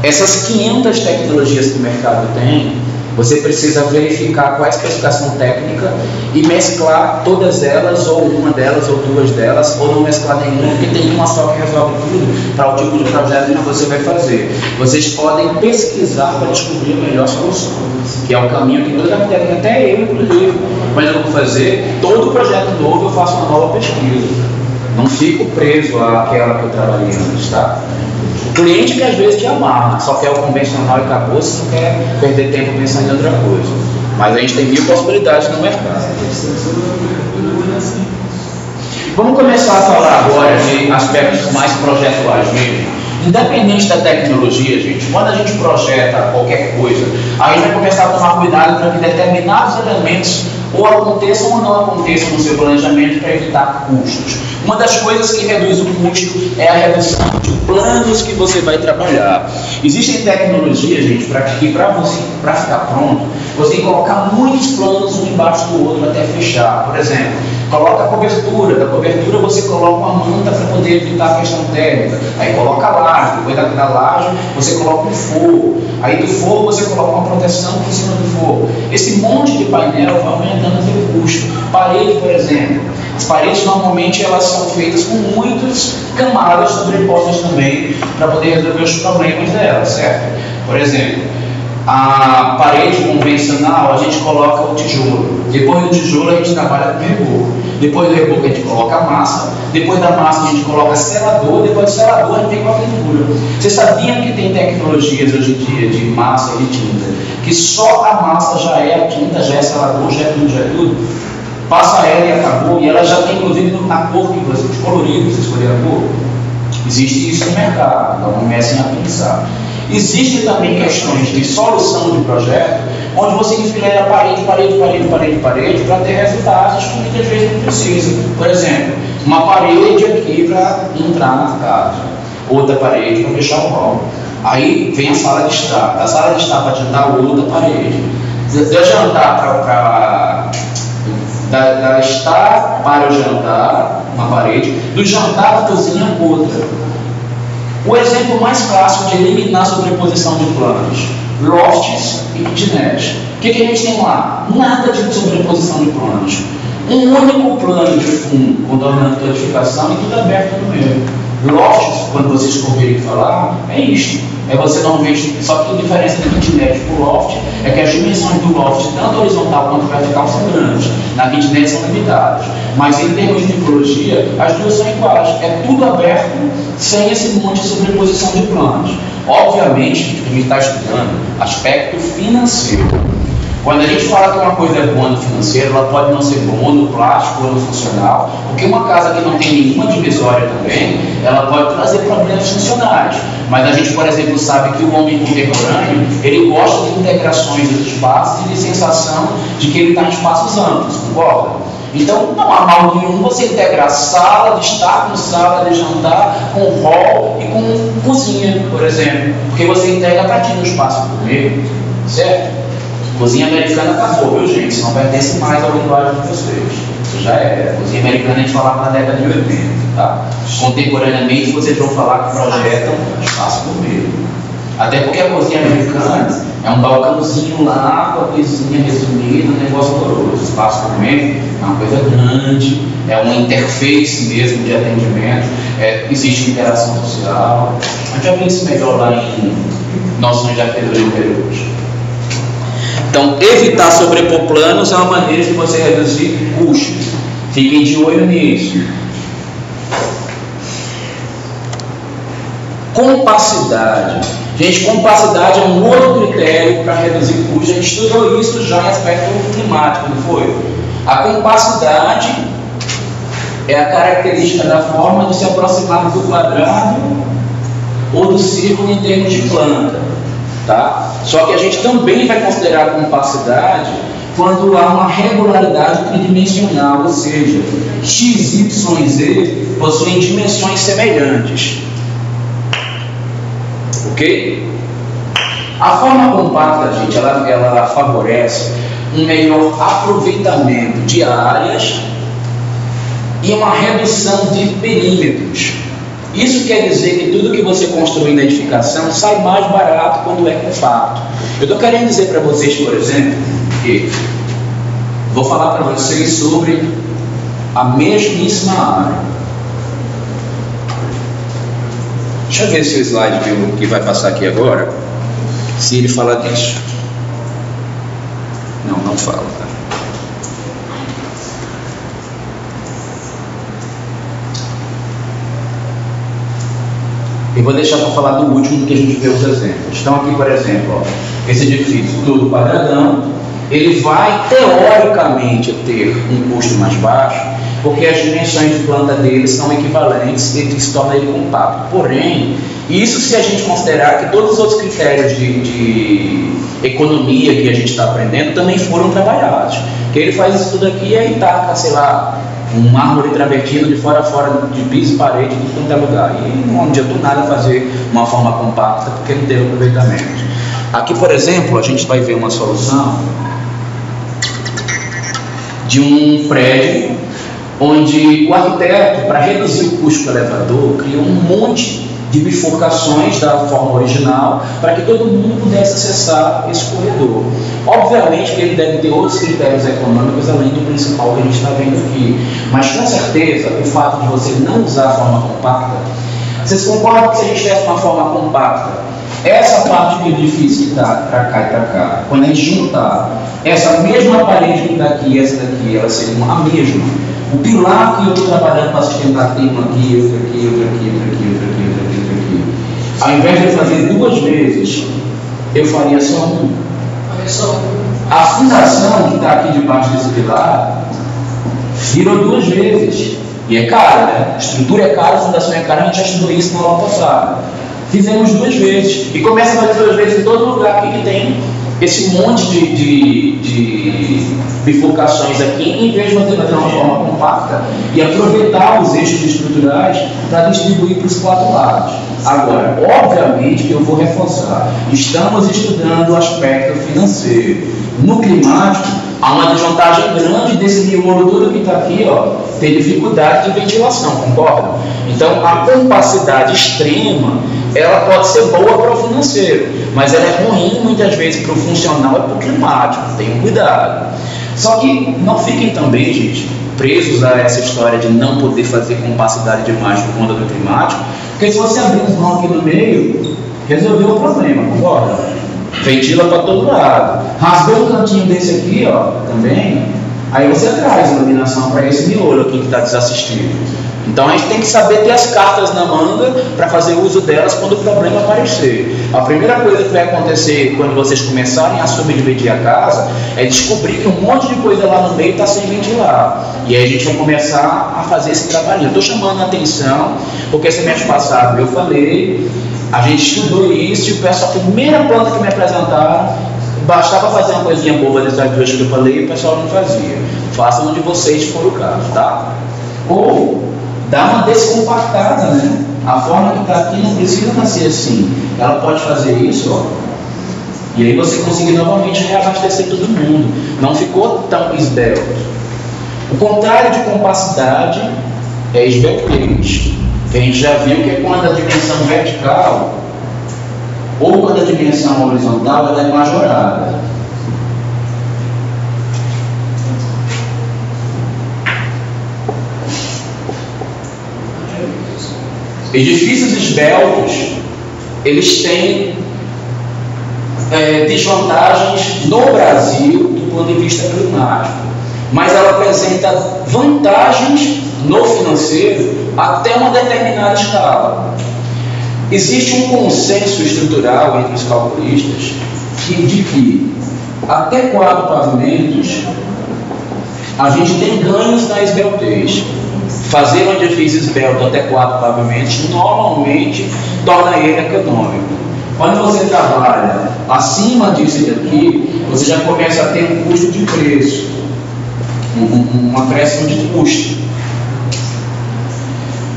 Essas 500 tecnologias que o mercado tem, Você precisa verificar qual é a especificação técnica e mesclar todas elas, ou uma delas, ou duas delas, ou não mesclar nenhuma, porque tem uma só que resolve tudo para o tipo de projeto que você vai fazer. Vocês podem pesquisar para descobrir a melhor solução, que é o caminho que todo arquiteto, até eu, inclusive, quando eu vou fazer todo projeto novo, eu faço uma nova pesquisa. Não fico preso àquela que eu trabalhei antes, tá? O cliente que às vezes te amarra, só quer o convencional e acabou, se não quer perder tempo pensando em outra coisa. Mas a gente tem 1000 possibilidades no mercado. Vamos começar a falar agora de aspectos mais projetuais mesmo. Independente da tecnologia, gente, quando a gente projeta qualquer coisa, a gente vai começar a tomar cuidado para que determinados elementos ou aconteçam ou não aconteçam no seu planejamento para evitar custos. Uma das coisas que reduz o custo é a redução de planos que você vai trabalhar. Existem tecnologias, gente, para ficar pronto, você tem que colocar muitos planos um embaixo do outro até fechar. Por exemplo, coloca a cobertura, da cobertura você coloca uma manta para poder evitar a questão térmica, aí coloca a laje, depois da laje você coloca um forro, aí do forro você coloca uma proteção por cima do forro. Esse monte de painel vai aumentando o seu custo. Parede, por exemplo, as paredes normalmente elas são feitas com muitas camadas sobrepostas também para poder resolver os problemas delas, certo? Por exemplo, a parede convencional a gente coloca o tijolo, depois do tijolo a gente trabalha com reboco, depois do reboco a gente coloca a massa, depois da massa a gente coloca selador, depois do selador a gente vem com a pintura. Vocês sabiam que tem tecnologias hoje em dia de massa e de tinta, que só a massa já é a tinta, já é selador, já é tudo? Passa ela e acabou, e ela já tem inclusive na cor que você, de colorido, você escolher a cor. Existe isso no mercado, então comecem a pensar. Existem também questões de solução de projeto, onde você enfileira parede para ter resultados que muitas vezes não precisa. Por exemplo, uma parede aqui para entrar na casa, outra parede para fechar o hall. Aí vem a sala de estar, da sala de estar para adiantar outra parede. Da jantar da estar para o jantar, uma parede, do jantar à cozinha, outra. O exemplo mais clássico de eliminar sobreposição de planos: lofts e kitnet. O que a gente tem lá? Nada de sobreposição de planos. Um único plano de fundo, com dominante de edificação e tudo aberto no meio. Lofts, quando vocês ouvirem falar, é isto. É você normalmente, só que a diferença do kitnet para o loft é que as dimensões do loft, tanto horizontal quanto vertical, são grandes. Na kitnet são limitadas. Mas em termos de tipologia, as duas são iguais. É tudo aberto, sem esse monte de sobreposição de planos. Obviamente, a gente está estudando aspecto financeiro. Quando a gente fala que uma coisa é boa no financeiro, ela pode não ser boa no plástico ou no funcional, porque uma casa que não tem nenhuma divisória também, ela pode trazer problemas funcionais. Mas a gente, por exemplo, sabe que o homem contemporâneo, ele gosta de integrações dos espaços e de sensação de que ele está em espaços amplos, concorda? Então não há mal nenhum você integrar sala de estar com sala de jantar, com hall e com cozinha, por exemplo, porque você integra a partir do espaço do meio, certo? Cozinha americana acabou, viu, gente? Isso não pertence mais ao linguagem de vocês. Isso já era. Cozinha americana a gente falava na década de 80, tá? Contemporaneamente vocês vão falar que projetam espaço por meio. Até porque a cozinha americana é um balcãozinho lá, com a coisinha resumida, um negócio horroroso. Espaço por meio é uma coisa grande, é uma interface mesmo de atendimento, existe interação social. A gente vai ver isso melhor lá em noções de arquitetura interiores. Então, evitar sobrepor planos é uma maneira de você reduzir custos. Fiquem de olho nisso. Compacidade. Gente, compacidade é um outro critério para reduzir custos. A gente estudou isso já em aspecto climático, não foi? A compacidade é a característica da forma de se aproximar do quadrado ou do círculo em termos de planta. Tá? Só que a gente também vai considerar a compacidade quando há uma regularidade tridimensional, ou seja, x, y e z possuem dimensões semelhantes. Ok? A forma compacta, gente, ela favorece um melhor aproveitamento de áreas e uma redução de perímetros. Isso quer dizer que tudo que você construir na edificação sai mais barato quando é compacto. Eu estou querendo dizer para vocês, por exemplo, que vou falar para vocês sobre a mesmíssima área. Deixa eu ver se o slide que vai passar aqui agora, se ele fala disso. Não fala, tá? Eu vou deixar para falar do último, que a gente vê os exemplos. Então aqui, por exemplo, ó, esse edifício todo quadradão, ele vai teoricamente ter um custo mais baixo, porque as dimensões de planta dele são equivalentes e isso torna ele compacto. Porém, isso se a gente considerar que todos os outros critérios de economia que a gente está aprendendo também foram trabalhados. Que ele faz isso tudo aqui e aí taca, sei lá, um mármore travertino de fora a fora, de piso e parede, de qualquer lugar. E não adiantou nada fazer uma forma compacta, porque não teve aproveitamento. Aqui, por exemplo, a gente vai ver uma solução de um prédio onde o arquiteto, para reduzir o custo do elevador, criou um monte de bifurcações da forma original para que todo mundo pudesse acessar esse corredor. Obviamente que ele deve ter outros critérios econômicos além do principal que a gente está vendo aqui, mas com certeza o fato de você não usar a forma compacta, vocês concordam que se a gente tivesse uma forma compacta, essa parte do edifício que está para cá e para cá, quando a gente juntar essa mesma parede que está aqui e essa daqui, elas seriam a mesma. O pilar que eu estou trabalhando para sustentar tem um aqui, outro aqui, outro aqui, outro aqui, outro aqui, outro aqui, outro aqui. Ao invés de eu fazer 2 vezes, eu faria só um. A fundação que está aqui debaixo desse pilar virou 2 vezes. E é caro, né? A estrutura é cara, a fundação é cara, a gente já estudou isso na aula passada. Fizemos 2 vezes. E começa a fazer 2 vezes em todo lugar aqui que tem esse monte de bifurcações aqui, em vez de fazer uma forma compacta e aproveitar os eixos estruturais para distribuir para os 4 lados. Agora, obviamente que eu vou reforçar, estamos estudando o aspecto financeiro. No climático, há uma desvantagem grande desse miolo todo que está aqui, ó, ter dificuldade de ventilação, concordam? Então, a compacidade extrema, ela pode ser boa para o financeiro, mas ela é ruim muitas vezes para o funcional e para o climático, tenham cuidado. Só que não fiquem também, gente, presos a essa história de não poder fazer compacidade demais por conta do climático, porque se você abrir um vão aqui no meio, resolveu o problema, concorda? Ventila para todo lado. Rasgou um cantinho desse aqui, ó, também, aí você traz iluminação para esse miolo aqui que está desassistido. Então a gente tem que saber ter as cartas na manga para fazer uso delas quando o problema aparecer. A primeira coisa que vai acontecer quando vocês começarem a subdividir a casa é descobrir que um monte de coisa lá no meio está sem ventilar. E aí a gente vai começar a fazer esse trabalhinho. Estou chamando a atenção porque semestre passado eu falei, a gente estudou isso e o pessoal, a primeira planta que me apresentaram, bastava fazer uma coisinha boba dessas 2 que eu falei e o pessoal não fazia. Façam onde vocês for o caso, tá? Ou dá uma descompactada, né? A forma que está aqui não precisa nascer assim. Ela pode fazer isso, ó. E aí você conseguir novamente reabastecer todo mundo. Não ficou tão esbelto. O contrário de compacidade é esbeltez. Que a gente já viu que é quando a dimensão vertical ou quando a dimensão horizontal ela é majorada. Edifícios esbeltos, eles têm desvantagens no Brasil do ponto de vista climático, mas ela apresenta vantagens no financeiro até uma determinada escala. Existe um consenso estrutural entre os calculistas de que até 4 pavimentos a gente tem ganhos na esbeltez. Fazer um edifício esbelto até 4 pavimentos normalmente torna ele econômico. Quando você trabalha acima disso daqui, você já começa a ter um custo de preço, um acréscimo de custo.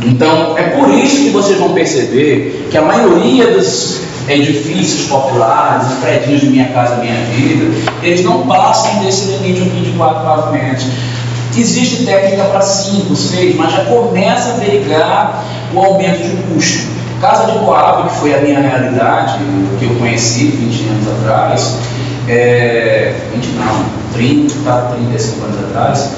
Então, é por isso que vocês vão perceber que a maioria dos edifícios populares, os prédios de Minha Casa Minha Vida, eles não passam desse limite aqui de 4 pavimentos. Existe técnica para 5, 6, mas já começa a verificar o aumento de custo. Casa de Coab, que foi a minha realidade, que eu conheci 20 anos atrás, 35 anos atrás,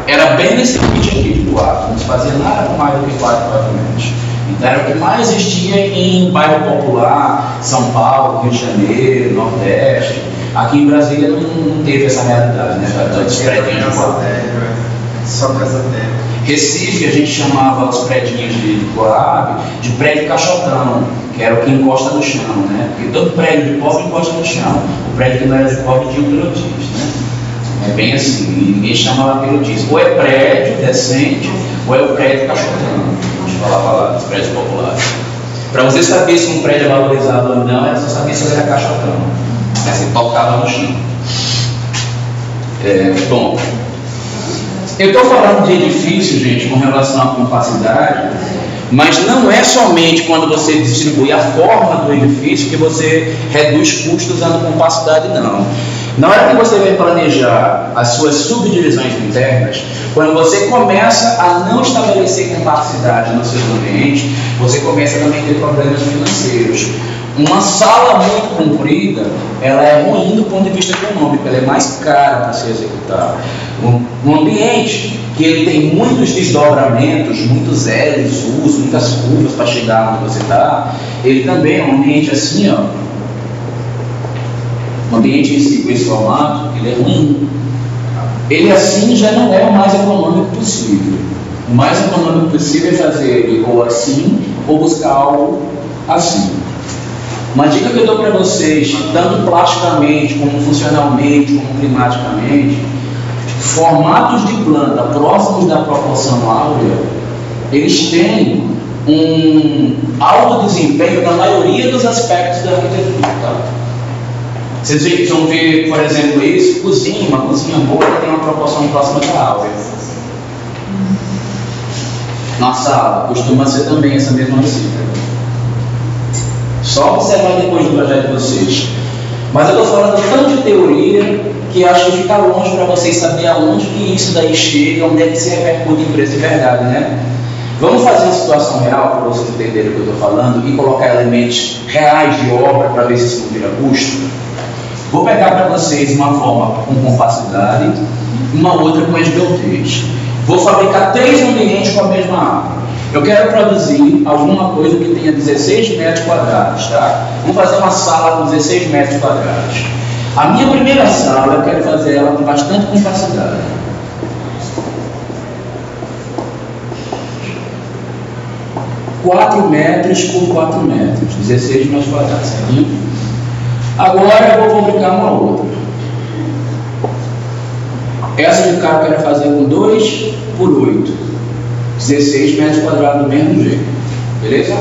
era bem nesse limite aqui de Coab, não se fazia nada com mais do que 4 metros. Então era o que mais existia em bairro popular, São Paulo, Rio de Janeiro, Nordeste. Aqui em Brasília não teve essa realidade, né? Tantos prédios de Coab. Só casa terra. Recife, a gente chamava os prédios de Coab de prédio caixotão, que era o que encosta no chão, né? Porque todo prédio de pobre encosta no chão. O prédio que não era de pobre tinha um pilotis, né? É bem assim, ninguém chamava pilotis. Ou é prédio decente, ou é o prédio caixotão. A gente falava lá dos prédios populares. Para você saber se um prédio é valorizado ou não, era só saber se ele era caixotão. Aí você tocava no chão. Bom, eu estou falando de edifício, gente, com relação à capacidade, mas não é somente quando você distribui a forma do edifício que você reduz custos usando capacidade, não. Na hora que você vai planejar as suas subdivisões internas, quando você começa a não estabelecer capacidade nos seus ambientes, você começa também a ter problemas financeiros. Uma sala muito comprida, ela é ruim do ponto de vista econômico, ela é mais cara para se executar. Um ambiente que ele tem muitos desdobramentos, muitos L's, U's, muitas curvas para chegar onde você está, ele também é um ambiente assim, ó. Um ambiente em si, com esse formato, ele é ruim. Ele assim já não é o mais econômico possível. O mais econômico possível é fazer ele ou assim, ou buscar algo assim. Uma dica que eu dou para vocês, tanto plasticamente, como funcionalmente, como climaticamente, formatos de planta próximos da proporção áurea, eles têm um alto desempenho na maioria dos aspectos da arquitetura. Tá? Vocês vão ver, por exemplo, isso, uma cozinha boa que tem uma proporção próxima da áurea. Na sala, costuma ser também essa mesma cifra. Só observar depois do projeto de vocês. Mas eu estou falando tanto de teoria que acho que fica longe para vocês saberem aonde que isso daí chega, onde é que se repercute em preço de verdade, né? Vamos fazer uma situação real para vocês entenderem o que eu estou falando e colocar elementos reais de obra para ver se isso não vira custo. Vou pegar para vocês uma forma com compacidade e uma outra com esbeltez. Vou fabricar 3 ambientes com a mesma área. Eu quero produzir alguma coisa que tenha 16 metros quadrados, tá? Vamos fazer uma sala com 16 metros quadrados. A minha primeira sala, eu quero fazer ela com bastante capacidade. (4 metros por 4 metros, 16 metros quadrados, certo? Agora eu vou fabricar uma outra. Essa de cá eu quero fazer com 2 por 8. 16 metros quadrados do mesmo jeito, beleza?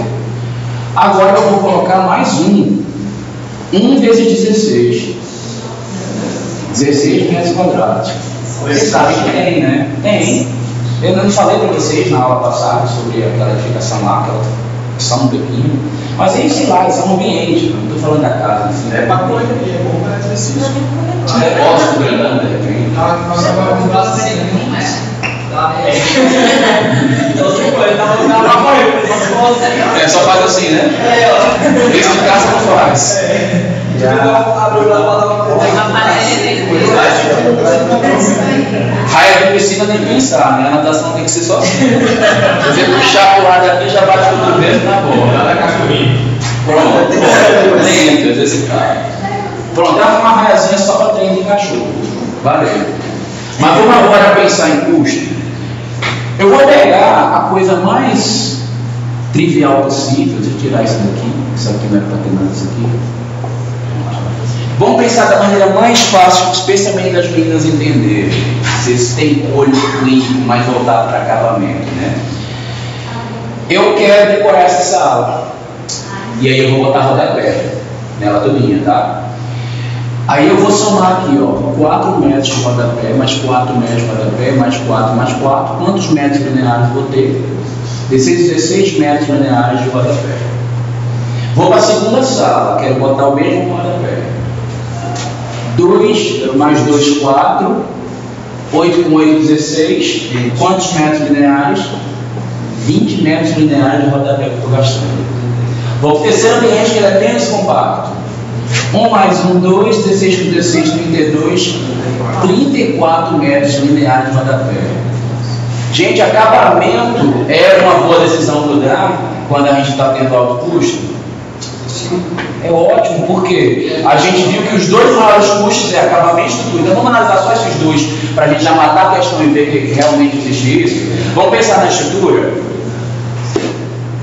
Agora eu vou colocar mais 1 vezes 16 metros quadrados. Vocês sabem que tem, né? Tem. Eu não falei para vocês na aula passada sobre aquela edificação lá, aquela só um pouquinho, mas aí sei lá, isso é um ambiente, não estou falando da casa, assim, é para coisa aqui, é bom para exercício. Um depósito grandão, de repente. É, só faz assim, né? Esse em casa não faz. Raia de piscina nem pensar, né? A natação tem que ser só assim. Se você puxar pro lado aqui, já bate o cotovelo na bola. Pronto. Lento, exercitar. Pronto, dá uma raiazinha só para treino de cachorro. Valeu. Mas vamos agora pensar em custo. Eu vou pegar a coisa mais trivial possível. Deixa eu tirar isso daqui. Isso aqui não é para ter nada disso aqui. Vamos pensar da maneira mais fácil, especialmente das meninas entenderem. Vocês têm olho clínico mais voltado para acabamento, né? Eu quero decorar essa sala. E aí eu vou botar rodapé nela todinha, tá? Aí eu vou somar aqui, ó, 4 metros de rodapé, mais 4 metros de rodapé, mais 4, mais 4. Quantos metros lineares vou ter? 16 metros lineares de rodapé. Vou para a segunda sala, quero botar o mesmo rodapé. 2 mais 2, 4. 8 com 8, 16. Quantos metros lineares? 20 metros lineares de rodapé que eu estou gastando. Vou para o terceiro ambiente, que ele é apenas compacto. 1 mais 1, 2, 16 com 16, 32, 34 metros lineares de rodapé. Gente, acabamento é uma boa decisão para o DRA quando a gente está tendo alto custo? É ótimo, porque a gente viu que os dois maiores custos é acabamento e estrutura. Então vamos analisar só esses dois para a gente já matar a questão e ver que realmente existe isso. Vamos pensar na estrutura.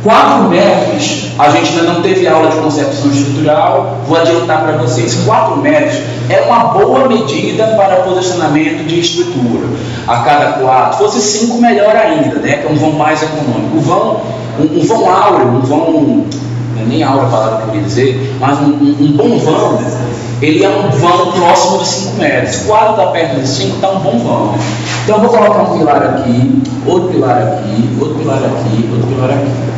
4 metros, a gente ainda não teve aula de concepção estrutural, vou adiantar para vocês. 4 metros é uma boa medida para posicionamento de estrutura. A cada 4, fosse 5 melhor ainda, né? Que é um vão mais econômico. Um vão áureo, um vão, não é nem áureo a palavra que eu queria dizer, mas um bom vão, ele é um vão próximo de 5 metros. 4 está perto de 5, está um bom vão. Então eu vou colocar um pilar aqui, outro pilar aqui, outro pilar aqui, outro pilar aqui.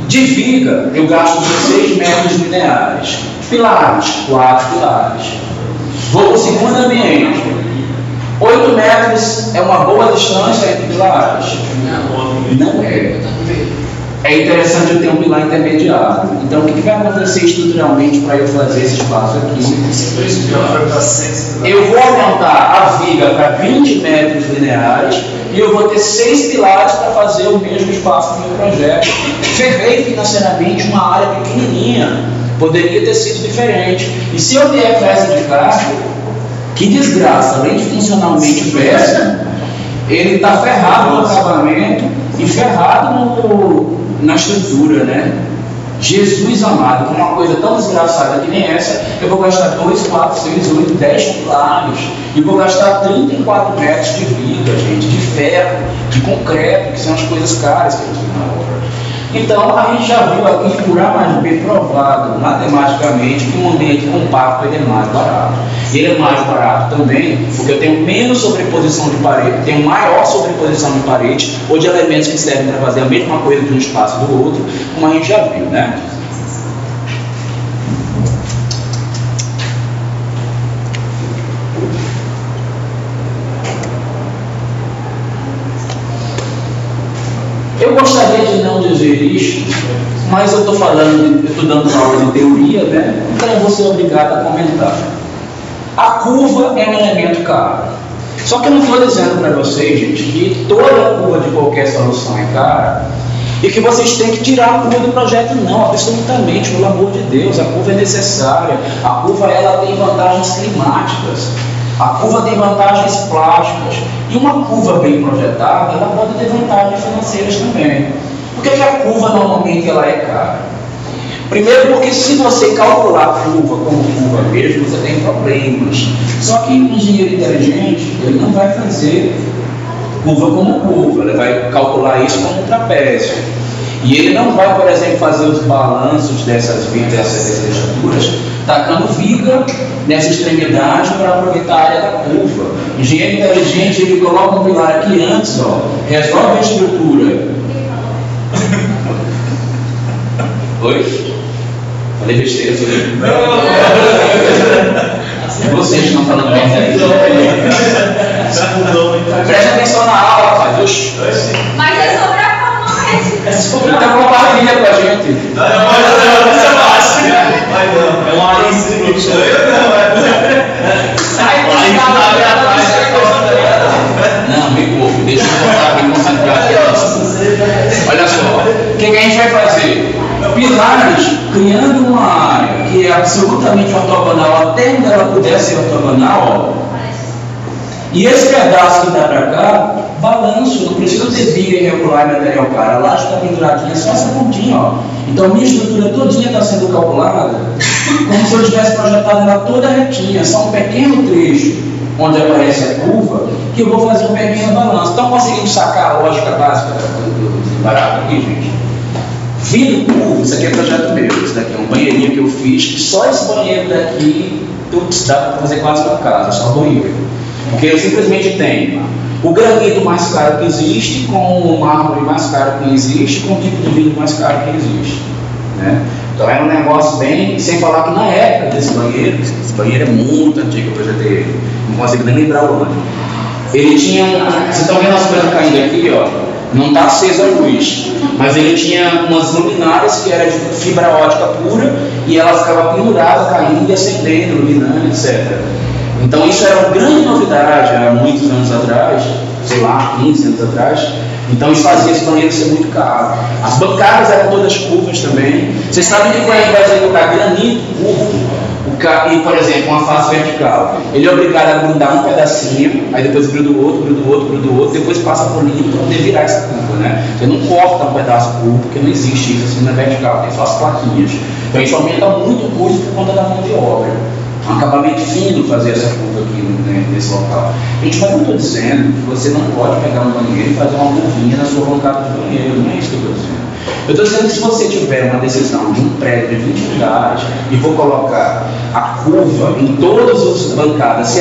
De viga, eu gasto 16 metros lineares. Pilares, 4 pilares. Vou para o segundo ambiente. 8 metros é uma boa distância entre pilares? Não é. É interessante eu ter um pilar intermediário. Então, o que vai acontecer estruturalmente para eu fazer esse espaço aqui? Eu vou aumentar a viga para 20 metros lineares e eu vou ter 6 pilares para fazer o mesmo espaço do meu projeto. Ferrei financeiramente uma área pequenininha. Poderia ter sido diferente. E se eu vier com essa de carga, que desgraça, além de funcionalmente péssimo, ele está ferrado no acabamento e ferrado na estrutura, né? Jesus amado, com uma coisa tão desgraçada que nem essa, eu vou gastar 2, 4, 6, 8, 10 pilares e vou gastar 34 metros de viga, gente, de ferro, de concreto, que são as coisas caras que eu tenho na obra. Então, a gente já viu aqui por A mais B provado matematicamente que um ambiente compacto ele é mais barato. E ele é mais barato também porque eu tenho menos sobreposição de parede, tenho maior sobreposição de parede ou de elementos que servem para fazer a mesma coisa de um espaço do outro, como a gente já viu, né? Eu gostaria de não dizer isso, mas eu estou falando, eu estou dando aula de teoria, né? Então eu vou ser obrigado a comentar. A curva é um elemento caro. Só que eu não estou dizendo para vocês, gente, que toda curva de qualquer solução é cara e que vocês têm que tirar a curva do projeto, não, absolutamente, pelo amor de Deus. A curva é necessária, a curva ela tem vantagens climáticas. A curva tem vantagens plásticas e uma curva bem projetada, ela pode ter vantagens financeiras também. Por que a curva normalmente ela é cara? Primeiro porque se você calcular a curva como curva mesmo, você tem problemas. Só que o engenheiro inteligente, ele não vai fazer curva como curva, ele vai calcular isso como um trapézio. E ele não vai, por exemplo, fazer os balanços dessas estruturas tacando viga nessa extremidade para aproveitar a área da curva. O engenheiro inteligente, ele coloca um pilar aqui antes, ó, resolve a estrutura. Oi? Falei besteira sobre vocês estão falando bem. Presta atenção na aula, rapaz. Mas é sobre a forma. Então compartilha com a gente. É uma área Não, me pouco, deixa eu voltar me concentrar aqui. Olha só, o que a gente vai fazer? Pilares criando uma área que é absolutamente ortogonal, até onde ela puder ser ortogonal, ó. E esse pedaço que dá para cá, balanço, não precisa ter viga irregular e material caro. A laje está penduradinha, só essa pontinha, ó. Então minha estrutura todinha está sendo calculada como se eu tivesse projetado ela toda retinha, só um pequeno trecho onde aparece a curva, que eu vou fazer um pequeno balanço. Então conseguimos sacar a lógica básica do barato aqui, gente? Vidro curvo, isso aqui é projeto meu, isso daqui é um banheirinho que eu fiz, que só esse banheiro daqui, dá para fazer quase uma casa, só banheiro. Porque eu simplesmente tenho o granito mais caro que existe, com o mármore mais caro que existe, com o tipo de vidro mais caro que existe, né? Então era um negócio bem, sem falar que na época desse banheiro, Esse banheiro é muito antigo, eu projetei ele. Não consigo nem lembrar o ano. Ele tinha. Vocês estão vendo as coisas caindo aqui, ó? Não está acesa a luz, mas ele tinha umas luminárias que era de fibra ótica pura e ela ficava pendurada, caindo e acendendo, iluminando, etc. Então isso era uma grande novidade há muitos anos atrás, sei lá, 15 anos atrás. Então isso fazia esse banheiro ser muito caro. As bancadas eram todas curvas também. Vocês sabem que quando a gente vai executar granito curvo, e, por exemplo, uma face vertical, ele é obrigado a grudar um pedacinho, aí depois gruda o outro, gruda o outro, gruda o outro, depois passa por limpo para poder virar essa curva, né? Você não corta um pedaço curvo, porque não existe isso assim na vertical, tem só as plaquinhas. Então isso aumenta muito o custo por conta da mão de obra. Um acabamento fino fazer essa curva aqui, né, nesse local. Gente, mas eu não estou dizendo que você não pode pegar um banheiro e fazer uma curvinha na sua bancada de banheiro, não é isso que eu estou dizendo. Eu estou dizendo que se você tiver uma decisão de um prédio de 20 unidades e for colocar a curva em todas as bancadas, se ela